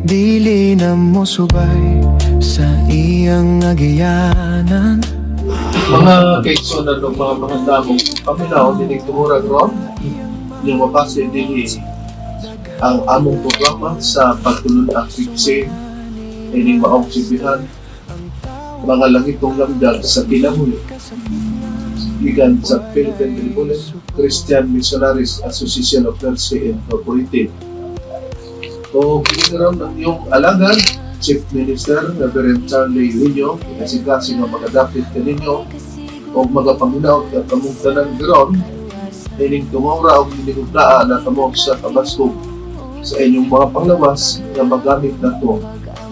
dili na mo subay sa iyang agiyanan. Mga kaigsunan ng mga damong paminaw, dinig tumurag ron, yung mapasi din ang among programa sa pagtulong ang fixing, hindi maong sibihan, mga langitong lamdag sa kinabuhi. Gikan sa Philippine Tribunal, Christian Missionaries Association of Mercy Incorporated. O kinaram yung alagad, Chief Minister, Reverend Charlie Junio, kinasigasing ang mga dapit kaninyo, o mga paminaw at kamungtanan garon, ining tumawra o hiniguglaan na kamong sa kabaskog sa inyong mga panglawas na magamit na to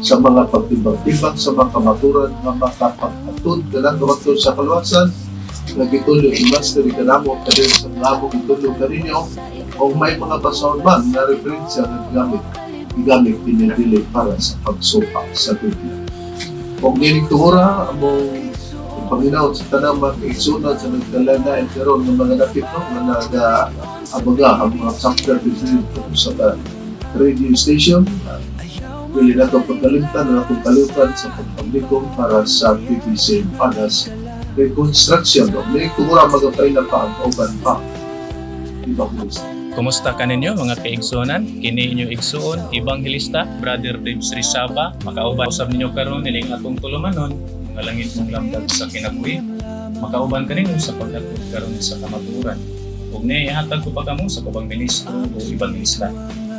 sa mga pagtimbang-timbang sa mga kamaturan na makapagpatod ka lang kamatod sa kaluwasan, nagituloy yung mastery ka namo kadin sa labong ituloy ka ninyo o may mga basahon man na referensya na gamit pinili para sa pagsupak sa Biblia. Kung dinig tumura, among Panginoon sa tanang mga kaigsunan sa nagdala na karon ng mga napit na nag-abaga ang mga software business sa radio station. Pili na itong pagkalimtan na itong kalutan sa pagpaglikong para sa PBC Panas Reconstruction. May tumura magapay na pa ang kauban pa. Ibang list. Kumusta ka ninyo mga kaigsunan? Kini inyo igsuon, Evangelista, Brother Debs Rizaba, makauban usab ninyo karon niling atong tulumanon, mga langit mong lamdag sa kinabuhi, makauban ka ninyo sa pagdagdag karon sa kamaturan. Ug ni ihatag ko pa kamo sa kubang ministro o Evangelista.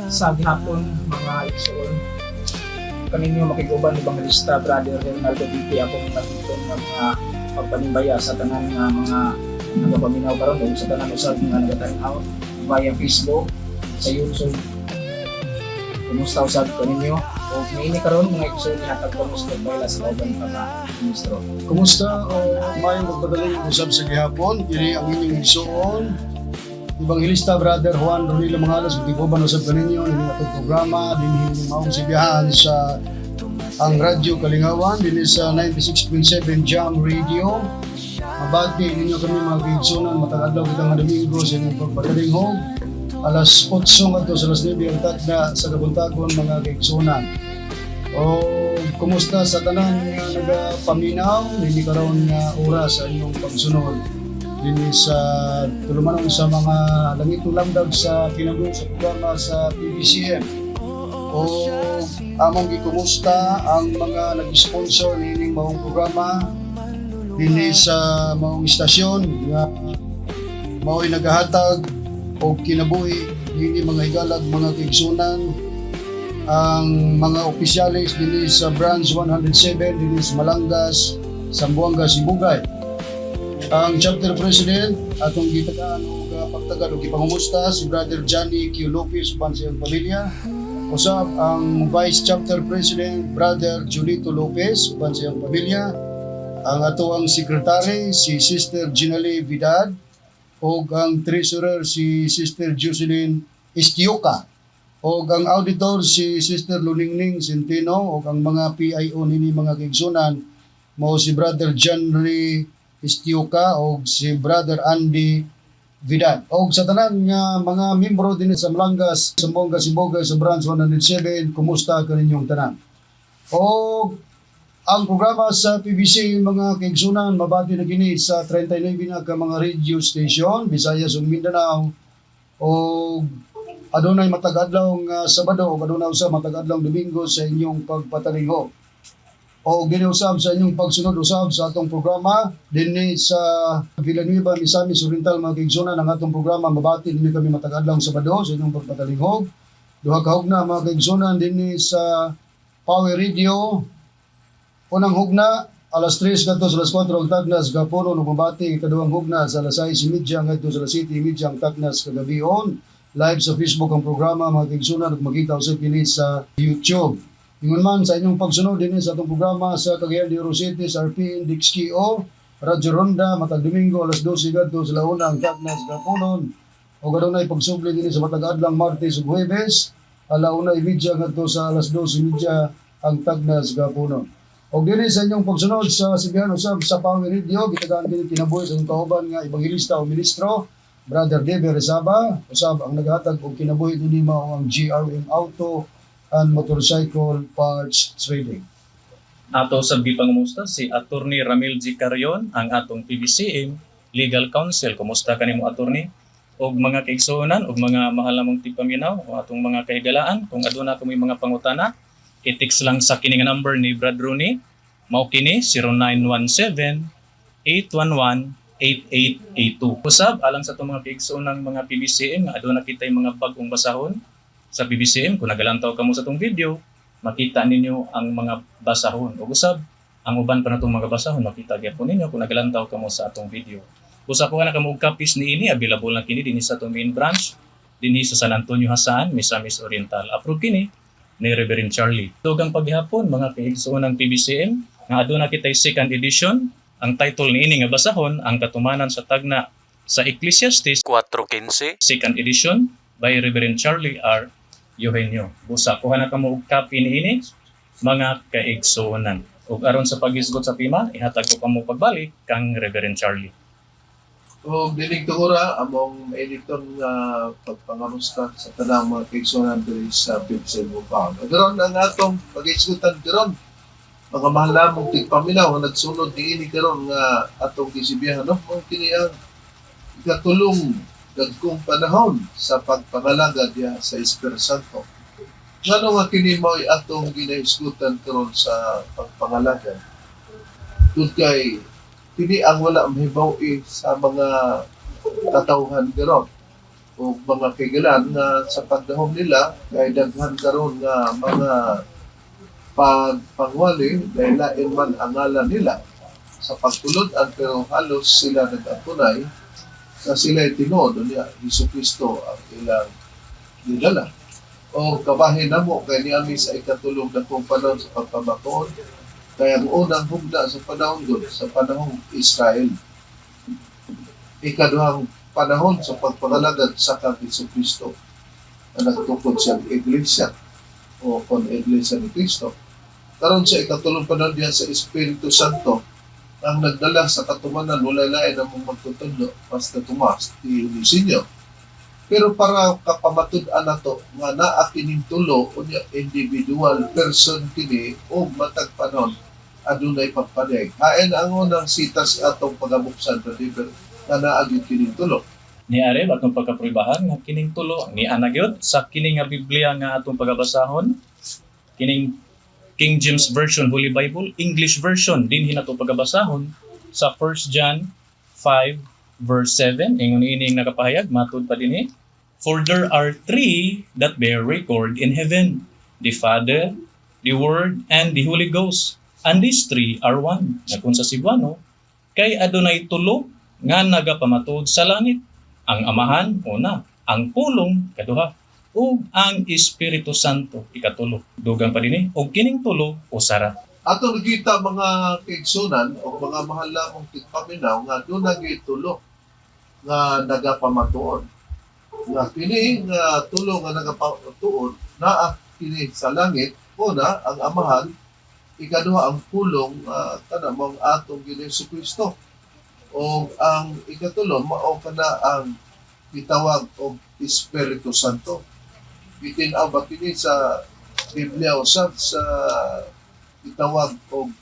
Sa gihapon mga igsuon, kaninyo makiguban Evangelista Brother Ronaldo Bipi akong natutun ng mga pagpanimbaya sa tanan nga mga nagapaminaw karon o sa tanan usab nga nagatanaw via Facebook, sa YouTube. Kumusta usab ko ninyo? O ngayon karon mga igsoon ihatag ko sa pagbayla sa kauban pa mga ministro. Kumusta o mayong magpadaling usab sa gihapon? Kini ang inyong igsoon, Evangelista Brother Juan Ronilo Mangalas, magtikuban usab kaninyo ini atong programa dinhi maong sigahan sa ang Radyo Kalingawan dinhi sa 96.7 Jam Radio. Mabati ninyo kami mga kaigsunan, matag-adlaw kita nga Domingo sa inyong pagpadalinghog. Alas 8 ngadto sa alas 9 ang tagna sa kabuntagon mga kaigsunan. O kumusta sa tanan nga nagapaminaw, hindi karon nga oras sa inyong pagsunod. Dinhi sa tulumanon sa mga langitong lamdag sa kinabuhi sa programa sa PBCM. O among gikumusta ang mga nag-sponsor nining maong programa dinhi sa maong istasyon nga mao'y nagahatag o kinabuhi dinhi mga higalag mga kaigsunan ang mga opisyalis dinhi sa branch 107 dinhi sa Malangas, Zamboanga, Sibugay. Ang chapter president atong gitagaan og pagtagad og ipangumusta si Brother Johnny Q. Lopez uban sa iyang pamilya. Usab ang vice chapter president Brother Julito Lopez uban sa iyang pamilya. Ang atoang secretary si Sister Ginale Vidad o ang treasurer si Sister Jocelyn Istioka o ang auditor si Sister Luningning Centeno o ang mga PIO nini mga kaigsunan mao si Brother John Ray Istioka o si Brother Andy Vidad o sa tanan nga mga membro din sa Malangas, Zamboanga, Sibugay sa branch 107, kumusta kaninyong tanan? O ang programa sa PBC mga kaigsunan mabati na gini sa 39 na ka mga radio station Visayas ug Mindanao o adunay matag-adlaw nga Sabado o adunay usab matag-adlaw Domingo sa inyong pagpatalingho. O giniusab sa inyong pagsunod usab sa atong programa dinhi sa Villanueva, Misamis Oriental mga kaigsunan ang atong programa mabati dinhi kami matag-adlaw Sabado sa inyong pagpatalingho. Duha ka hugna mga kaigsunan dinhi sa Power Radio. Unang hugna, alas 3 ngadto sa alas 4 ang tagnas gapunon ug mabati ikaduhang hugna sa alas 6:30 ngadto sa alas 7:30 ang tagnas kagabion. Live sa Facebook ang programa mga kaigsunan ug makita usab kini sa YouTube. Ingon man sa inyong pagsunod dinhi sa atong programa sa Cagayan de Oro City sa RPN Dixkio, Radyo Ronda matag Domingo alas 12 ngadto sa launa ang tagnas gapunon. Ug adunay pagsubli dinhi sa matag-adlang Martes ug Huwebes, alauna 1:30 ngadto sa alas 12:30 ang tagnas gapunon. O dili sa inyong pagsunod sa sibihan usab sa Power Radio, gitagaan din kinabuhi sa inyong kauban nga Evangelista o Ministro, Brother Debs Rizaba, usab ang naghatag og kinabuhi dinhi mao ang GRM Auto and Motorcycle Parts Trading. Ato sa gipangumusta si Attorney Ramil G. Carion, ang atong PBCM Legal Counsel. Kumusta kanimo attorney? Og mga kaigsuonan og mga mahal namong tigpaminaw o atong mga kahigalaan, kung aduna kami mga pangutana, i-text lang sa kini nga number ni Brad Rooney. Mao kini 0917-811-8882. Usab alang sa itong mga kaigsuonang mga PBCM nga aduna kitay mga bagong basahon sa PBCM. Kung nagalantaw kamo sa itong video, makita ninyo ang mga basahon. O usab, ang uban pa na itong mga basahon, makita gyapon ninyo kung nagalantaw kamo sa atong video. Usab ko na kamo og copies niini, available na kini dinhi sa atong main branch, dinhi sa San Antonio, Hasaan, Misamis Oriental. Approve kini ni Reverend Charlie. Dugang paghapon mga kaigsuon ng PBCM, nga aduna kitay second edition. Ang title niini nga basahon, ang katumanan sa tagna sa Ecclesiastes 4:15, second edition by Reverend Charlie R. Eugenio. Busa kuha na kamo og copy niini mga kaigsuonan. Ug aron sa paghisgot sa pima, ihatag ko kamo pagbalik kang Reverend Charlie. O dinig tungura among editor nga pagpangamusta sa tanang mga kaigsuonan diri sa PBCM Bukao. Daron ang atong pag-isgutan karon mga mahal namong tigpaminaw nga nagsunod niini karon nga atong gisibihan no mo kini ang ikatulong dagkong panahon sa pagpangalaga diya sa Espiritu Santo. Ngano nga kini mao'y atong ginahisgutan karon sa pagpangalaga? Tungod kay kini ang wala mahibaw sa mga katawhan karon o mga kaigalan nga sa pagdahom nila kay daghan karon nga mga pagpangwali dahil lain man ang ngalan nila sa pagtulod-an pero halos sila nag-atunay na sila tinuod niya Jesucristo ang ilang dinala. O kabahin na mo kay niami sa ikatulong na kong panahon sa pagpamakoon kaya ang unang hugda sa panahon doon sa panahong Israel. Ikaduhang panahon sa pagpangalagad sa kang Jesucristo na nagtukod siyang iglesia o kon iglesia ni Cristo. Karon sa ikatulong panahon diyan sa Espiritu Santo ang nagdala sa katumanan, wala lain ang mong magtutundo, basta Tomas, Dionisio. Pero para kapamatud-an na to, nga naa kining tulo, o individual person kini, o matag panon, adunay pagpanig. Hain ang unang sitas atong pagabuksan, Brother, nga naagid kining tulo. Ni are batong pagkaprubahan nga kining tulo ni anagyod sa kining nga Biblia nga atong pagabasahon, kining King James Version Holy Bible, English Version din hinato pagabasahon sa 1 John 5 verse 7. Ingon ining nakapahayag matud pa dinhi. For there are three that bear record in heaven, the Father, the Word, and the Holy Ghost. And these three are one. Nakun sa Cebuano, kay adunay tulo nga nagapamatod sa langit. Ang Amahan, una, ang Pulong, kaduha, ug ang Espiritu Santo, ikatulo. Dugang pa dinhi, og kining tulo usara. Ato nagita mga kaigsunan o mga mahal lamang tigpaminaw nga doon nagitulo nga nagapamatuon. Nga kini nga tulo nga nagapamatuon naa kini sa langit, una ang Amahan, ikaduha ang Pulong, tanamang atong Jesucristo. O ang ikatulo mao kana ang gitawag og Espiritu Santo. Itinaw ba kini sa Biblia usab sa itawag og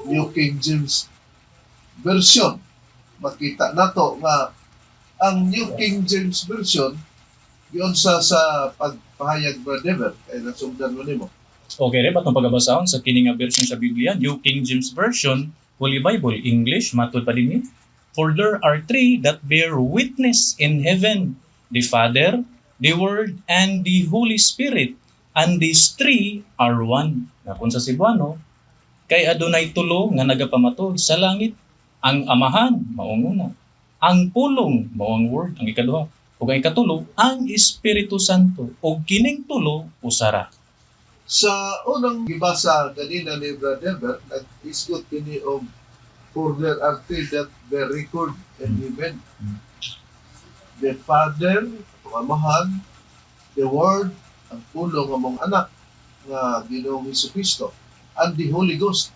New King James Version. Makita nato nga ang New King James Version yun sa pagpahayag Brother kay nasugdan mo nimo. Okay, rin batong pagabasahon sa kining nga version sa Biblia, New King James Version, Holy Bible, English, matud pa dinhi. For there are three that bear witness in heaven, the Father, the Word, and the Holy Spirit, and these three are one. Nakun sa Cebuano, kay adunay tulo nga nagapamatod sa langit, ang Amahan, maong una, ang Pulong, maong Word, ang ikaduha, ug ang ikatulo, ang Espiritu Santo, ug kining tulo usara. Sa unang gibasa kanina ni Brother Bert, nag-isgot kini og for there are three that bear record in heaven. The Father, ang Amahan, the Word, ang Pulong among anak nga Ginoong Jesucristo, and the Holy Ghost.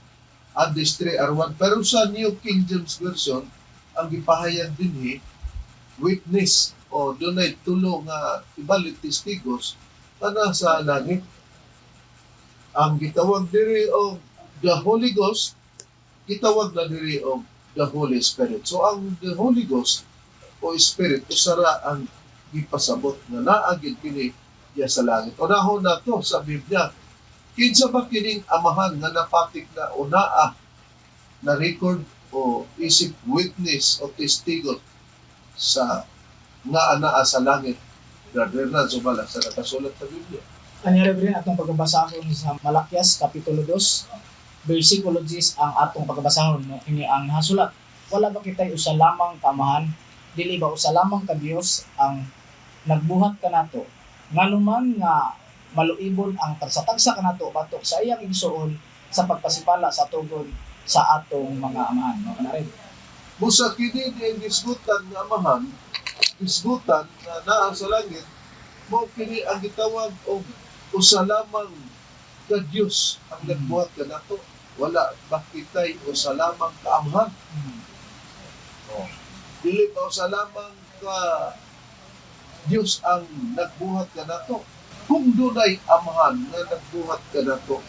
And these three are one. Pero sa New King James Version, ang gipahayag dinhi witness o dunay tulo nga ibalit testigos kana sa langit. Ang gitawag diri og the Holy Ghost, gitawag na diri og the Holy Spirit. So ang the Holy Ghost o Spirit usara ang gipasabot nga naa gid kini diya sa langit. Unahon na to sa Biblia. Kinsa ba kining amahan nga napatik na o naa na record o isip witness o testigo sa nga anaa sa langit? Brother na sumala sa nakasulat sa Biblia. Kanya rin atong pagbabasahon sa Malakias Kapitulo 2, versikulo 10 ang atong pagbabasahon. No? Ini ang nasulat. Wala ba kita'y usa lamang kamahan? Dili ba usa lamang ka Dios ang nagbuhat kanato? Nganuman nga maluibon ang tagsa-tagsa kanato batok sa iyang igsuon sa pagpasipala sa tugon sa atong mga amahan. No? Kana rin. Busa kini ang gisgutan nga amahan, gisgutan na naa sa langit, mo kini ang gitawag og usa lamang ka Dios ang nagbuhat kanato. Wala bakitay usa lamang ka amahan. Dili ba usa lamang ka Dios ang nagbuhat kanato? Kung dunay amahan nga nagbuhat kanato,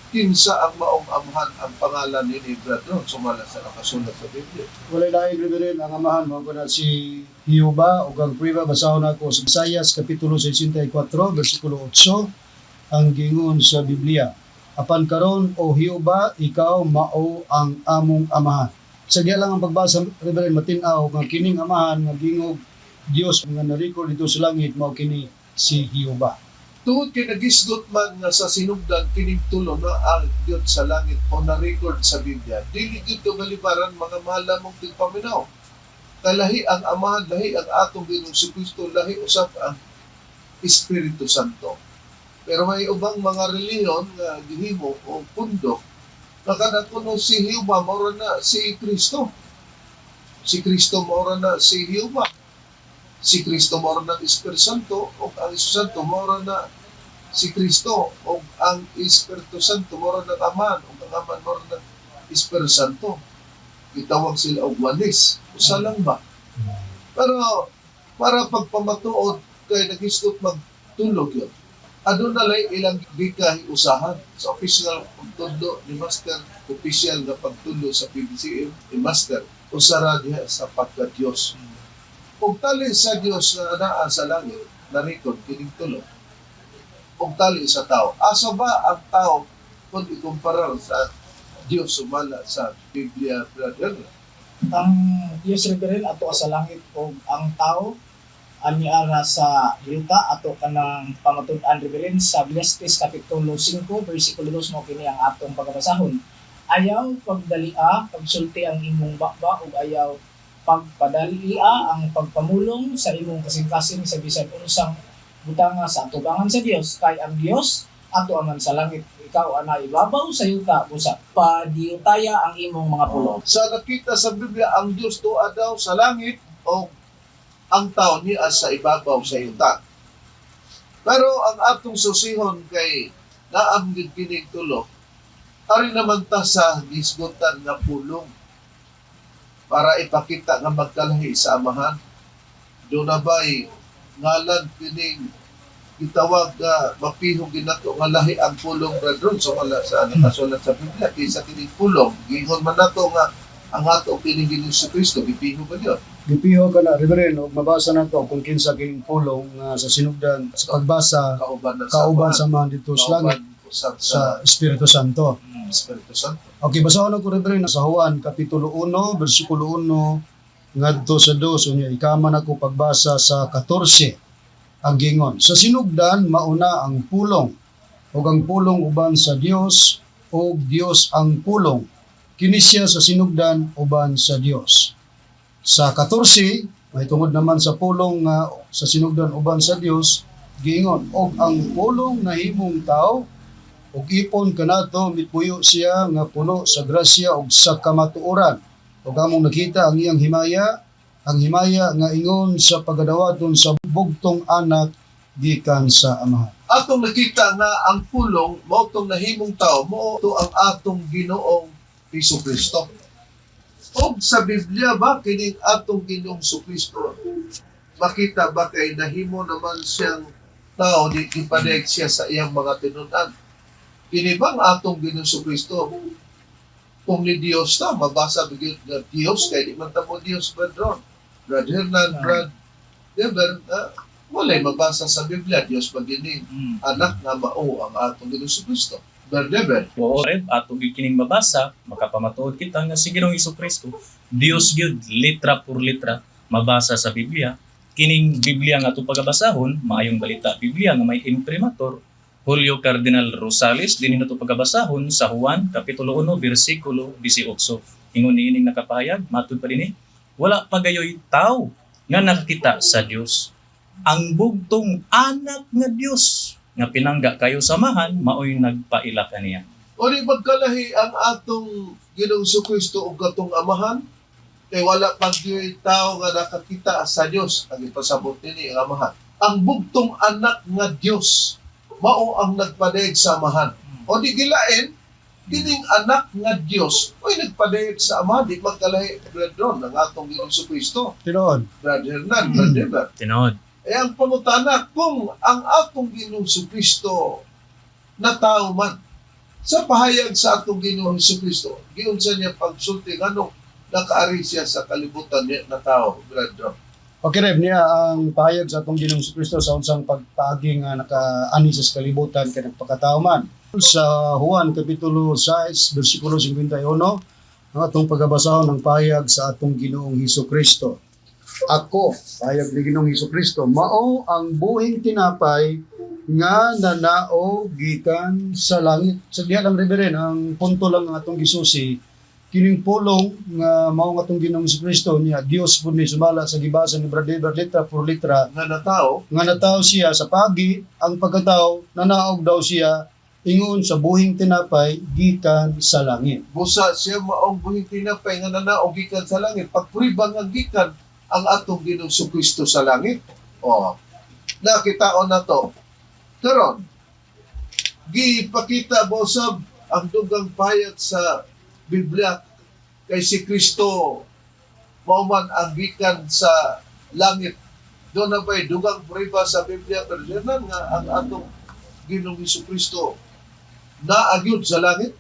kinsa ang maong amahan ang pangalan ni Brother sumala sa nakasulat sa Biblia. Walay laing rin ang amahan mo ko na si Hiuba o ang priba basahon ako sa Isaias Kapitulo 64 versikulo 8 ang gingon sa Biblia. Apan karon o Hiuba, ikaw mao ang among amahan. Sagya lang ang pagbasa Reverend matinaw nga kining amahan nga gingog Dios nga na-record dito sa langit mao kini si Hiuba. Tungod kay nagisgot man nga sa sinugdan kining tulo na ang Dios sa langit o na-record sa Biblia, dili dito malibaran mga mahal mong tigpaminaw. Kalahi ang amahan, lahi ang atong Ginoong Kristo, lahi usap ang Espiritu Santo. Pero may ubang mga reliyon nga gihimo o pundo na kanakuno si Hiuba maura na si Kristo. Si Kristo maura na si Hiuba. Si Kristo maura na Espiritu Santo o ang Espiritu Santo maura na si Kristo o ang Espiritu Santo maura na Aman o ang Aman maura na Espiritu Santo. Itawag sila og walis. Usa lang ba? Pero para pagpamatuod kay nagisgot magtulog yun. Ano na lang ilang gikahi usahan sa official pagtulo ni Master, official na pagtulo sa PBCM ni Master, usara diha sa pagka-Diyos. Kung tali sa Diyos na naa sa langit, na-record kining tulo. Kung tali sa tao, asa ba ang tao kung ikumpara sa Diyos sumala sa Biblia, brother? Ang Dios rin ato sa langit o ang tao aniara sa yuta ato kanang pamatud-an rin sa Ecclesiastes Kapitulo 5 versikulo 2 mo kini ang atong pagbabasahon. Ayaw pagdalia, pagsulti ang imong bakba ug ayaw pagpadalia ang pagpamulong sa imong kasing-kasing sa bisan unsang butanga sa atubangan sa Dios kay ang Dios ato aman sa langit ikaw ana ibabaw sa yuta busa padiutaya ang imong mga pulong. Sa nakita sa Biblia, ang Diyos tuwa daw sa langit o ang tao niya sa ibabaw sa yuta. Pero ang atong susihon kay naamgid kining tulo, ari naman ta sa gisgutan nga pulong para ipakita nga magkalahi sa amahan. Doon na ba'y ngalan kining gitawag nga mapihong ginato nga lahi ang pulong brethren so wala sa nakasulat sa Biblia kaysa kining pulong gingon man nato nga ang ato kining Ginoong Kristo gipiho ba yun? Gipiho ka na Reverend og mabasa nato kung kinsa kining pulong nga sa sinugdan sa pagbasa kauban sa man dito sa langit sa Espiritu Santo. Espiritu Santo. Okay, basahon ako Reverend sa Juan Kapitulo 1 versikulo 1 ngadto sa 2 unya ikaman ako pagbasa sa 14 ang gingon. Sa sinugdan mauna ang pulong ug ang pulong uban sa Dios ug Dios ang pulong. Kini siya sa sinugdan uban sa Dios. Sa 14 may tungod naman sa pulong nga sa sinugdan uban sa Dios gingon og ang pulong nahimong tao ug ipon kanato mitpuyo siya nga puno sa grasya ug sa kamatuoran. Ug among nakita ang iyang himaya nga ingon sa pagadawaton sa bugtong anak gikan sa amahan. Atong nakita nga ang pulong mao tong nahimong tao mo to ang atong Ginoong Hesus Kristo. Og sa Biblia ba kining atong Ginoong Kristo makita ba kay nahimo naman siyang tao di gipadayag siya sa iyang mga tinun-an. Kini bang atong Ginoong Kristo kung ni Dios ta mabasa bigyan nga Dios kay di man ta mo Dios Brad Hernan, Brad Deber, walay mabasa sa Biblia Dios pagini anak nga mao ang atong Ginoong Kristo. Brad Deber. Oo, Reb, ato kining mabasa, makapamatuod kita nga si Ginoong Hesukristo, Dios gyud litra por litra mabasa sa Biblia. Kining Biblia nga ato pagabasahon, maayong balita Biblia nga may imprimatur, Julio Cardinal Rosales dinhi nato pagabasahon sa Juan kapitulo 1 bersikulo 18. Ingon niining nakapahayag, matud pa dinhi, wala pagayoy tao nga nakakita sa Dios. Ang bugtong anak nga Dios nga pinangga kayo samahan maoy nagpaila kaniya. O di magkalahi ang atong Ginoong Kristo ug katong amahan kay wala pag tao nga nakakita sa Dios ang ipasabot nini ang amahan. Ang bugtong anak nga Dios mao ang nagpadayeg sa amahan. O di gilain kining anak nga Dios oy nagpadayeg sa amahan di magkalahi brethren ang atong Ginoong Kristo. Tinuod. Brad Hernan, Brad Deber. Tinood. Ang pangutana kung ang atong Ginoong Kristo na tao man sa pahayag sa atong Ginoong Kristo giunsa niya pagsulti nganong nakaari siya sa kalibutan niya na tao, brethren. Okay, Rev, niya ang pahayag sa atong Ginoong Kristo sa unsang pagpaagi nga nakaani sa kalibutan kay nagpakatao man. Sa Juan kapitulo 6 bersikulo 51 ang atong pagabasahon ng pahayag sa atong Ginoong Hesukristo. Ako, pahayag ni Ginoong Hesukristo, mao ang buhing tinapay nga nanao gikan sa langit. Sa diha lang Reveren, ang punto lang ng atong gisusi kining pulong nga mao nga atong Ginoong Kristo niya Dios pud ni sumala sa gibasa ni Brother litra por litra Nga na tao, nga nataw siya sa pagi ang pagkatao nanaog daw siya ingon sa buhing tinapay gikan sa langit. busa siya maong buhing tinapay nga nanaog gikan sa langit. Pagpuribang ang gikan ang atong Ginoong Kristo sa langit. O, nakitaon na to. Karon, gipakita mo sab ang dugang payat sa Biblia kay si Kristo mao man ang gikan sa langit. Doon na ba'y dugang puriba sa Biblia pero nga ang atong Ginoong Kristo naagyod sa langit.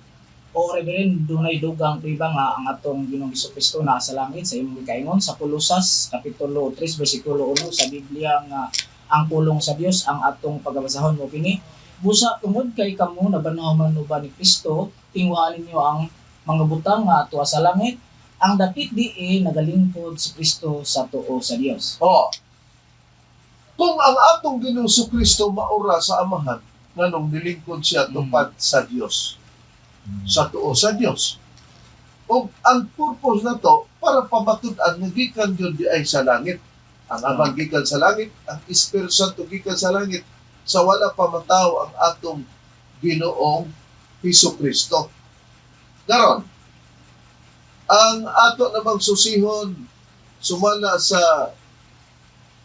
O Reverend, dunay dugang priba nga ang atong Ginoong Kristo naa sa langit sa imong gikaingon sa Kolosas kapitulo 3 bersikulo 1 sa Biblia nga ang pulong sa Dios ang atong pagabasahon mo kini. Busa tungod kay kamo nabanawman ba ni Kristo, tingwalin niyo ang mga butang nga ato sa langit, ang dapit diin nagalingkod si Kristo sa tuo sa Dios. O, kung ang atong Ginoong Kristo maura sa amahan, nganong nilingkod siya tupad sa Dios, sa tuo sa Dios. O ang purpose na to, para pamatud-an nga gikan yun di ay sa langit. Ang amang gikan sa langit, ang Espiritu Santo gikan sa langit, sa wala pa mataw ang atong Ginoong Kristo. Daron, ang ato namang susihon sumala sa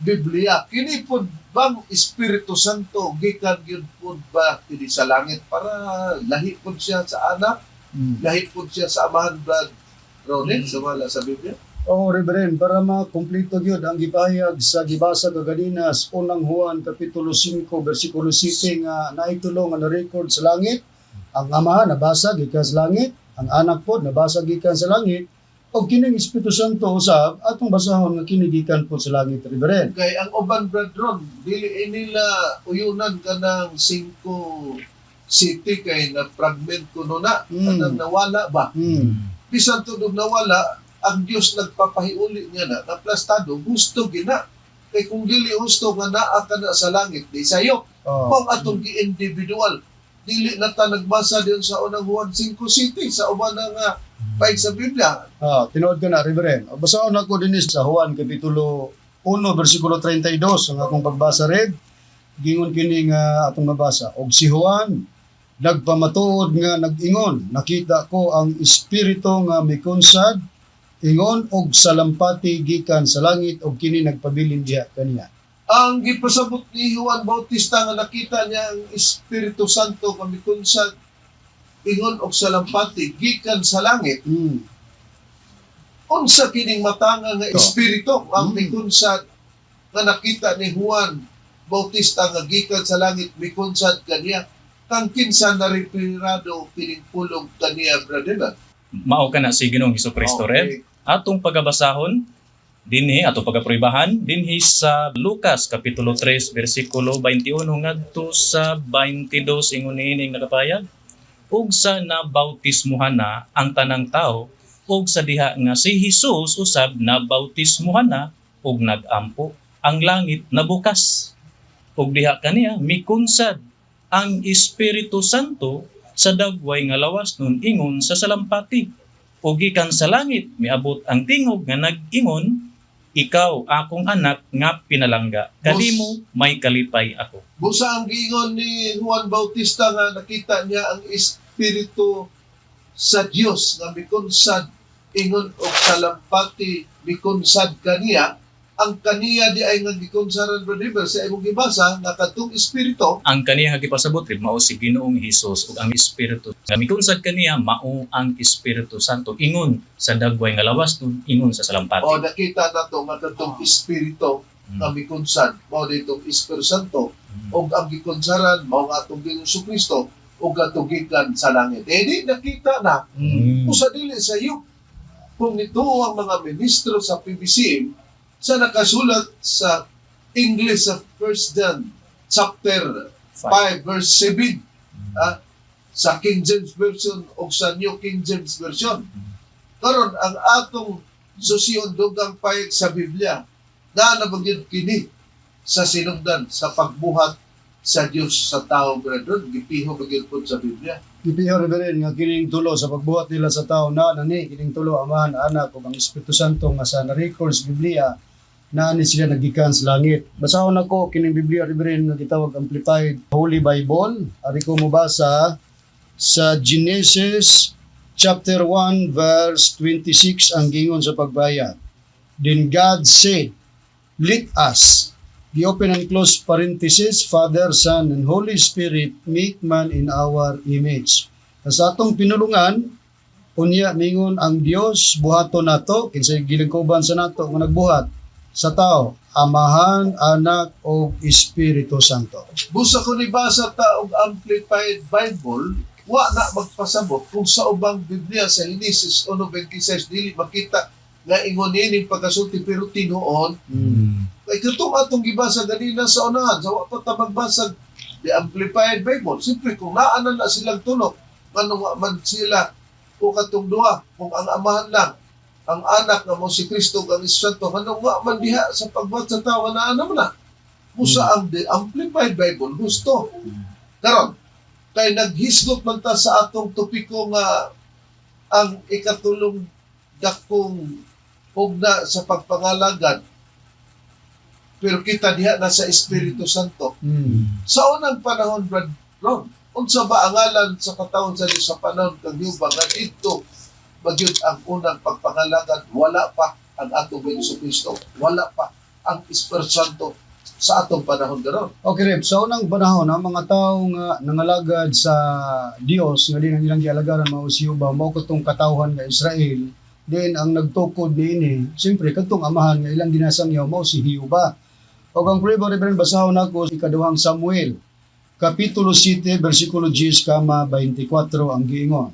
Biblia, kini pud bang Espiritu Santo gikan gyud pud ba kini sa langit para lahi pud siya sa anak, lahi pud siya sa amahan Brad Ronel sumala sa Biblia? O Reverend, para makumpleto gyud ang gipahayag sa gibasa kaganina sa unang Juan kapitulo 5 bersikulo 7 nga naitulong nga na-record sa langit, ang amahan nabasa gikan sa langit, ang anak pod nabasa gikan sa langit, o kining Espiritu Santo usab atong basahon nga kini gikan pod sa langit, Reverend. Kay ang uban Brad Ron, dili nila uyunan kanang 5 city kay na fragment kuno na, kanang nawala ba? Bisan tudog nawala, ang Dios nagpapahiuli niya na plastado, gusto gina. Kay kung dili gusto nga naa ka na sa langit, di sayo. Kung atong gi-individual, dili na ta nagbasa din sa unang Juan 5 City sa uban nga paig sa Biblia. Tinuod ka na, Reverend. Basahon ako din sa Juan kapitulo 1 bersikulo 32 ang akong pagbasa red. Gingon kini nga atong nabasa. Og si Juan nagpamatuod nga nag-ingon, nakita ko ang espiritu nga mikonsad ingon og salampati gikan sa langit og kini nagpabilin diha kaniya. Ang gipasabot ni Juan Bautista nga nakita niya ang Espiritu Santo kamikunsad ingon og salampati gikan sa langit. Unsa kining matanga nga espiritu ang mikunsad nga nakita ni Juan Bautista nga gikan sa langit mikunsad kaniya? kang kinsa na referado pinipulog kaniya, brother. Mao ka na si Ginoong Hesukristo red. Atong pagabasahon dinhi atong pagaproybahan dinhi sa Lucas kapitulo 3 bersikulo 21 ngadto sa 22 ingon niining nakapayag. Ug sa nabautismuhan na ang tanang tao ug sa diha nga si Jesus usab nabautismuhan na ug nagampo ang langit nabukas. Ug diha kaniya mikunsad ang Espiritu Santo sa dagway nga lawas nun ingon sa salampati. Ug gikan sa langit miabot ang tingog nga nag-ingon, ikaw akong anak nga pinalangga, kanimo may kalipay ako. Busa ang giingon ni Juan Bautista nga nakita niya ang Espiritu sa Dios nga mikunsad ingon og salampati mikunsad kaniya. Ang kaniya di ay nga gikonsaran, brother, sa imong gibasa nga katong Espiritu Ang kaniya nga gipasabot rin mao si Ginoong Hesus ug ang Espiritu. Sa mikunsad kaniya mao ang Espiritu Santo ingon sa dagway nga lawas nun ingon sa salampati. o nakita nato nga katong Espiritu nga mikunsad mao ditong Espiritu Santo ug ang gikonsaran mao nga atong Ginoong Jesucristo ug atong gikan sa langit. Di nakita na usa dili sa iyo kung nituo ang mga ministro sa PBC sa nakasulat sa English sa 1 John chapter 5 verse 7 sa King James Version o sa New King James Version. Karon ang atong susiyon dugang payag sa Biblia na nabagyod kini sa sinugdan sa pagbuhat sa Dios sa tao, brother. Gipiho bagyod po sa Biblia. Gipiho Reverend nga kining tulo sa pagbuhat nila sa tao na nani kining tulo amahan anak ug ang Espiritu Santo nga sa na-record sa Biblia na ni sila nagikan sa langit. Basahon ako kining Biblia Reverend nga gitawag Amplified Holy Bible. Ari ko mobasa sa Genesis chapter 1 verse 26 ang gingon sa pagbayad. Then God said, let us, the open and close parenthesis, Father, Son, and Holy Spirit make man in our image. Sa atong pinulungan, unya mingon ang Dios buhaton nato kinsay gilingkuban sa nato nga nagbuhat sa tao, Amahan, Anak o Espiritu Santo. Busa ko ni basa ta og Amplified Bible, wa na magpasabot kung sa ubang Biblia sa Genesis 1:26 dili makita nga ingon ini pagkasulti pero tinuon. Kay katong atong gibasa ganina sa unahan, sa wa pa ta magbasa the Amplified Bible. Siyempre kung naanan na silang tulo, ngano wa man sila o katong duha, kung ang amahan lang ang anak nga mo si Kristo ang Santo, ngano wa man diha sa pagbuhat sa tawo na ano na. Musa ang the Amplified Bible gusto. Karon kay naghisgot man ta sa atong topiko nga ang ikatulong dakong ugna sa pagpangalagad pero kita diha na sa Espiritu Santo. Sa unang panahon, Brad Ron, unsa ba ang ngalan sa katawon sa Dios sa panahon kang Yuba nga dito magyud ang unang pagpangalagad, wala pa ang atong Jesucristo, wala pa ang Espiritu Santo sa atong panahon garon. Okay, Reb, sa unang panahon, ang mga tao nga nangalagad sa Dios, nga din ang ilang gialagaran mao si Yuba, mao katong katawhan nga Israel, then ang nagtukod niini, siyempre katong amahan nga ilang ginasangyaw mao si Yuba. O ang prebo Reverend basahon ako sa ikaduhang Samuel, kapitulo 7, versikulo 10, 24 ang giingon.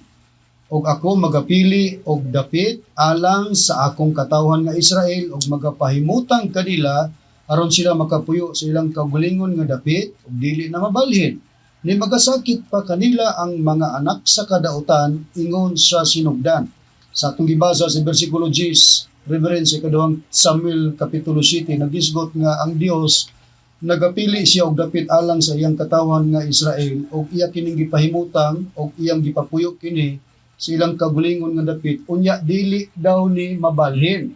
Og ako magapili og dapit alang sa akong katawhan nga Israel og magapahimutang kanila aron sila makapuyo sa ilang kaugalingon nga dapit ug dili na mabalhin. Ni magasakit pa kanila ang mga anak sa kadautan ingon sa sinugdan. Sa atong gibasa sa bersikulo 10, Reverend sa ikaduhang Samuel kapitulo 7, nagisgot nga ang Dios nagapili siya og dapit alang sa iyang katawhan nga Israel og iya kining gipahimutang og iyang gipapuyo kini sa ilang kagulingon nga dapit unya dili daw ni mabalhin.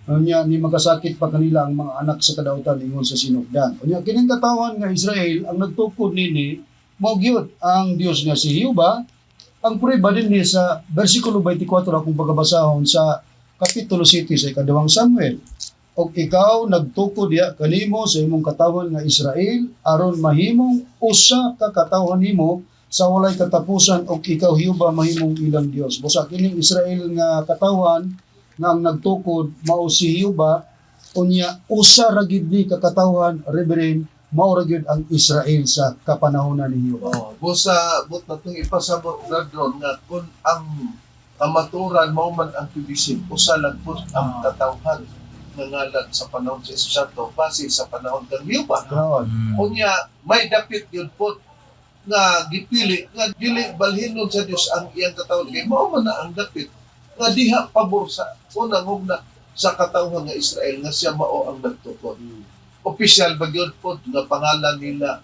Unya ni magasakit pa kanila ang mga anak sa kadautan ingon sa sinugdan. Unya kining katawhan nga Israel ang nagtukod nini mao gyud ang Dios nga si Jehova. Ang prueba dinhi sa bersikulo 24 akong pagabasahon sa kapitulo 7 sa ikaduhang Samuel. Og ikaw nagtukod diha kanimo sa imong katawhan nga Israel aron mahimong usa ka katawhan nimo sa walay katapusan og ikaw Jehova mahimong ilang Dios. Busa kining Israel nga katawhan nga ang nagtukod mao si Jehova unya usa ra gid ni kakatawhan Reverend mao ra gyud ang Israel sa kapanahonan ni Jehova. Oh, busa but na itong ipasabot na doon nga kung ang kamaturan mao man ang pibisin, usa lang po ang katawhan nga ngalan sa panahon sa Espiritu Santo base sa panahon kang Jehova. Karon, Unya, may dapit yun po nga gipili, nga dili balhinon sa Dios ang iyang katawhan. Kaya mao man na ang dapit nga diha pabor sa unang hugna sa katawhan nga Israel nga siya mao ang nagtukod. Opisyal ba yun po nga pangalan nila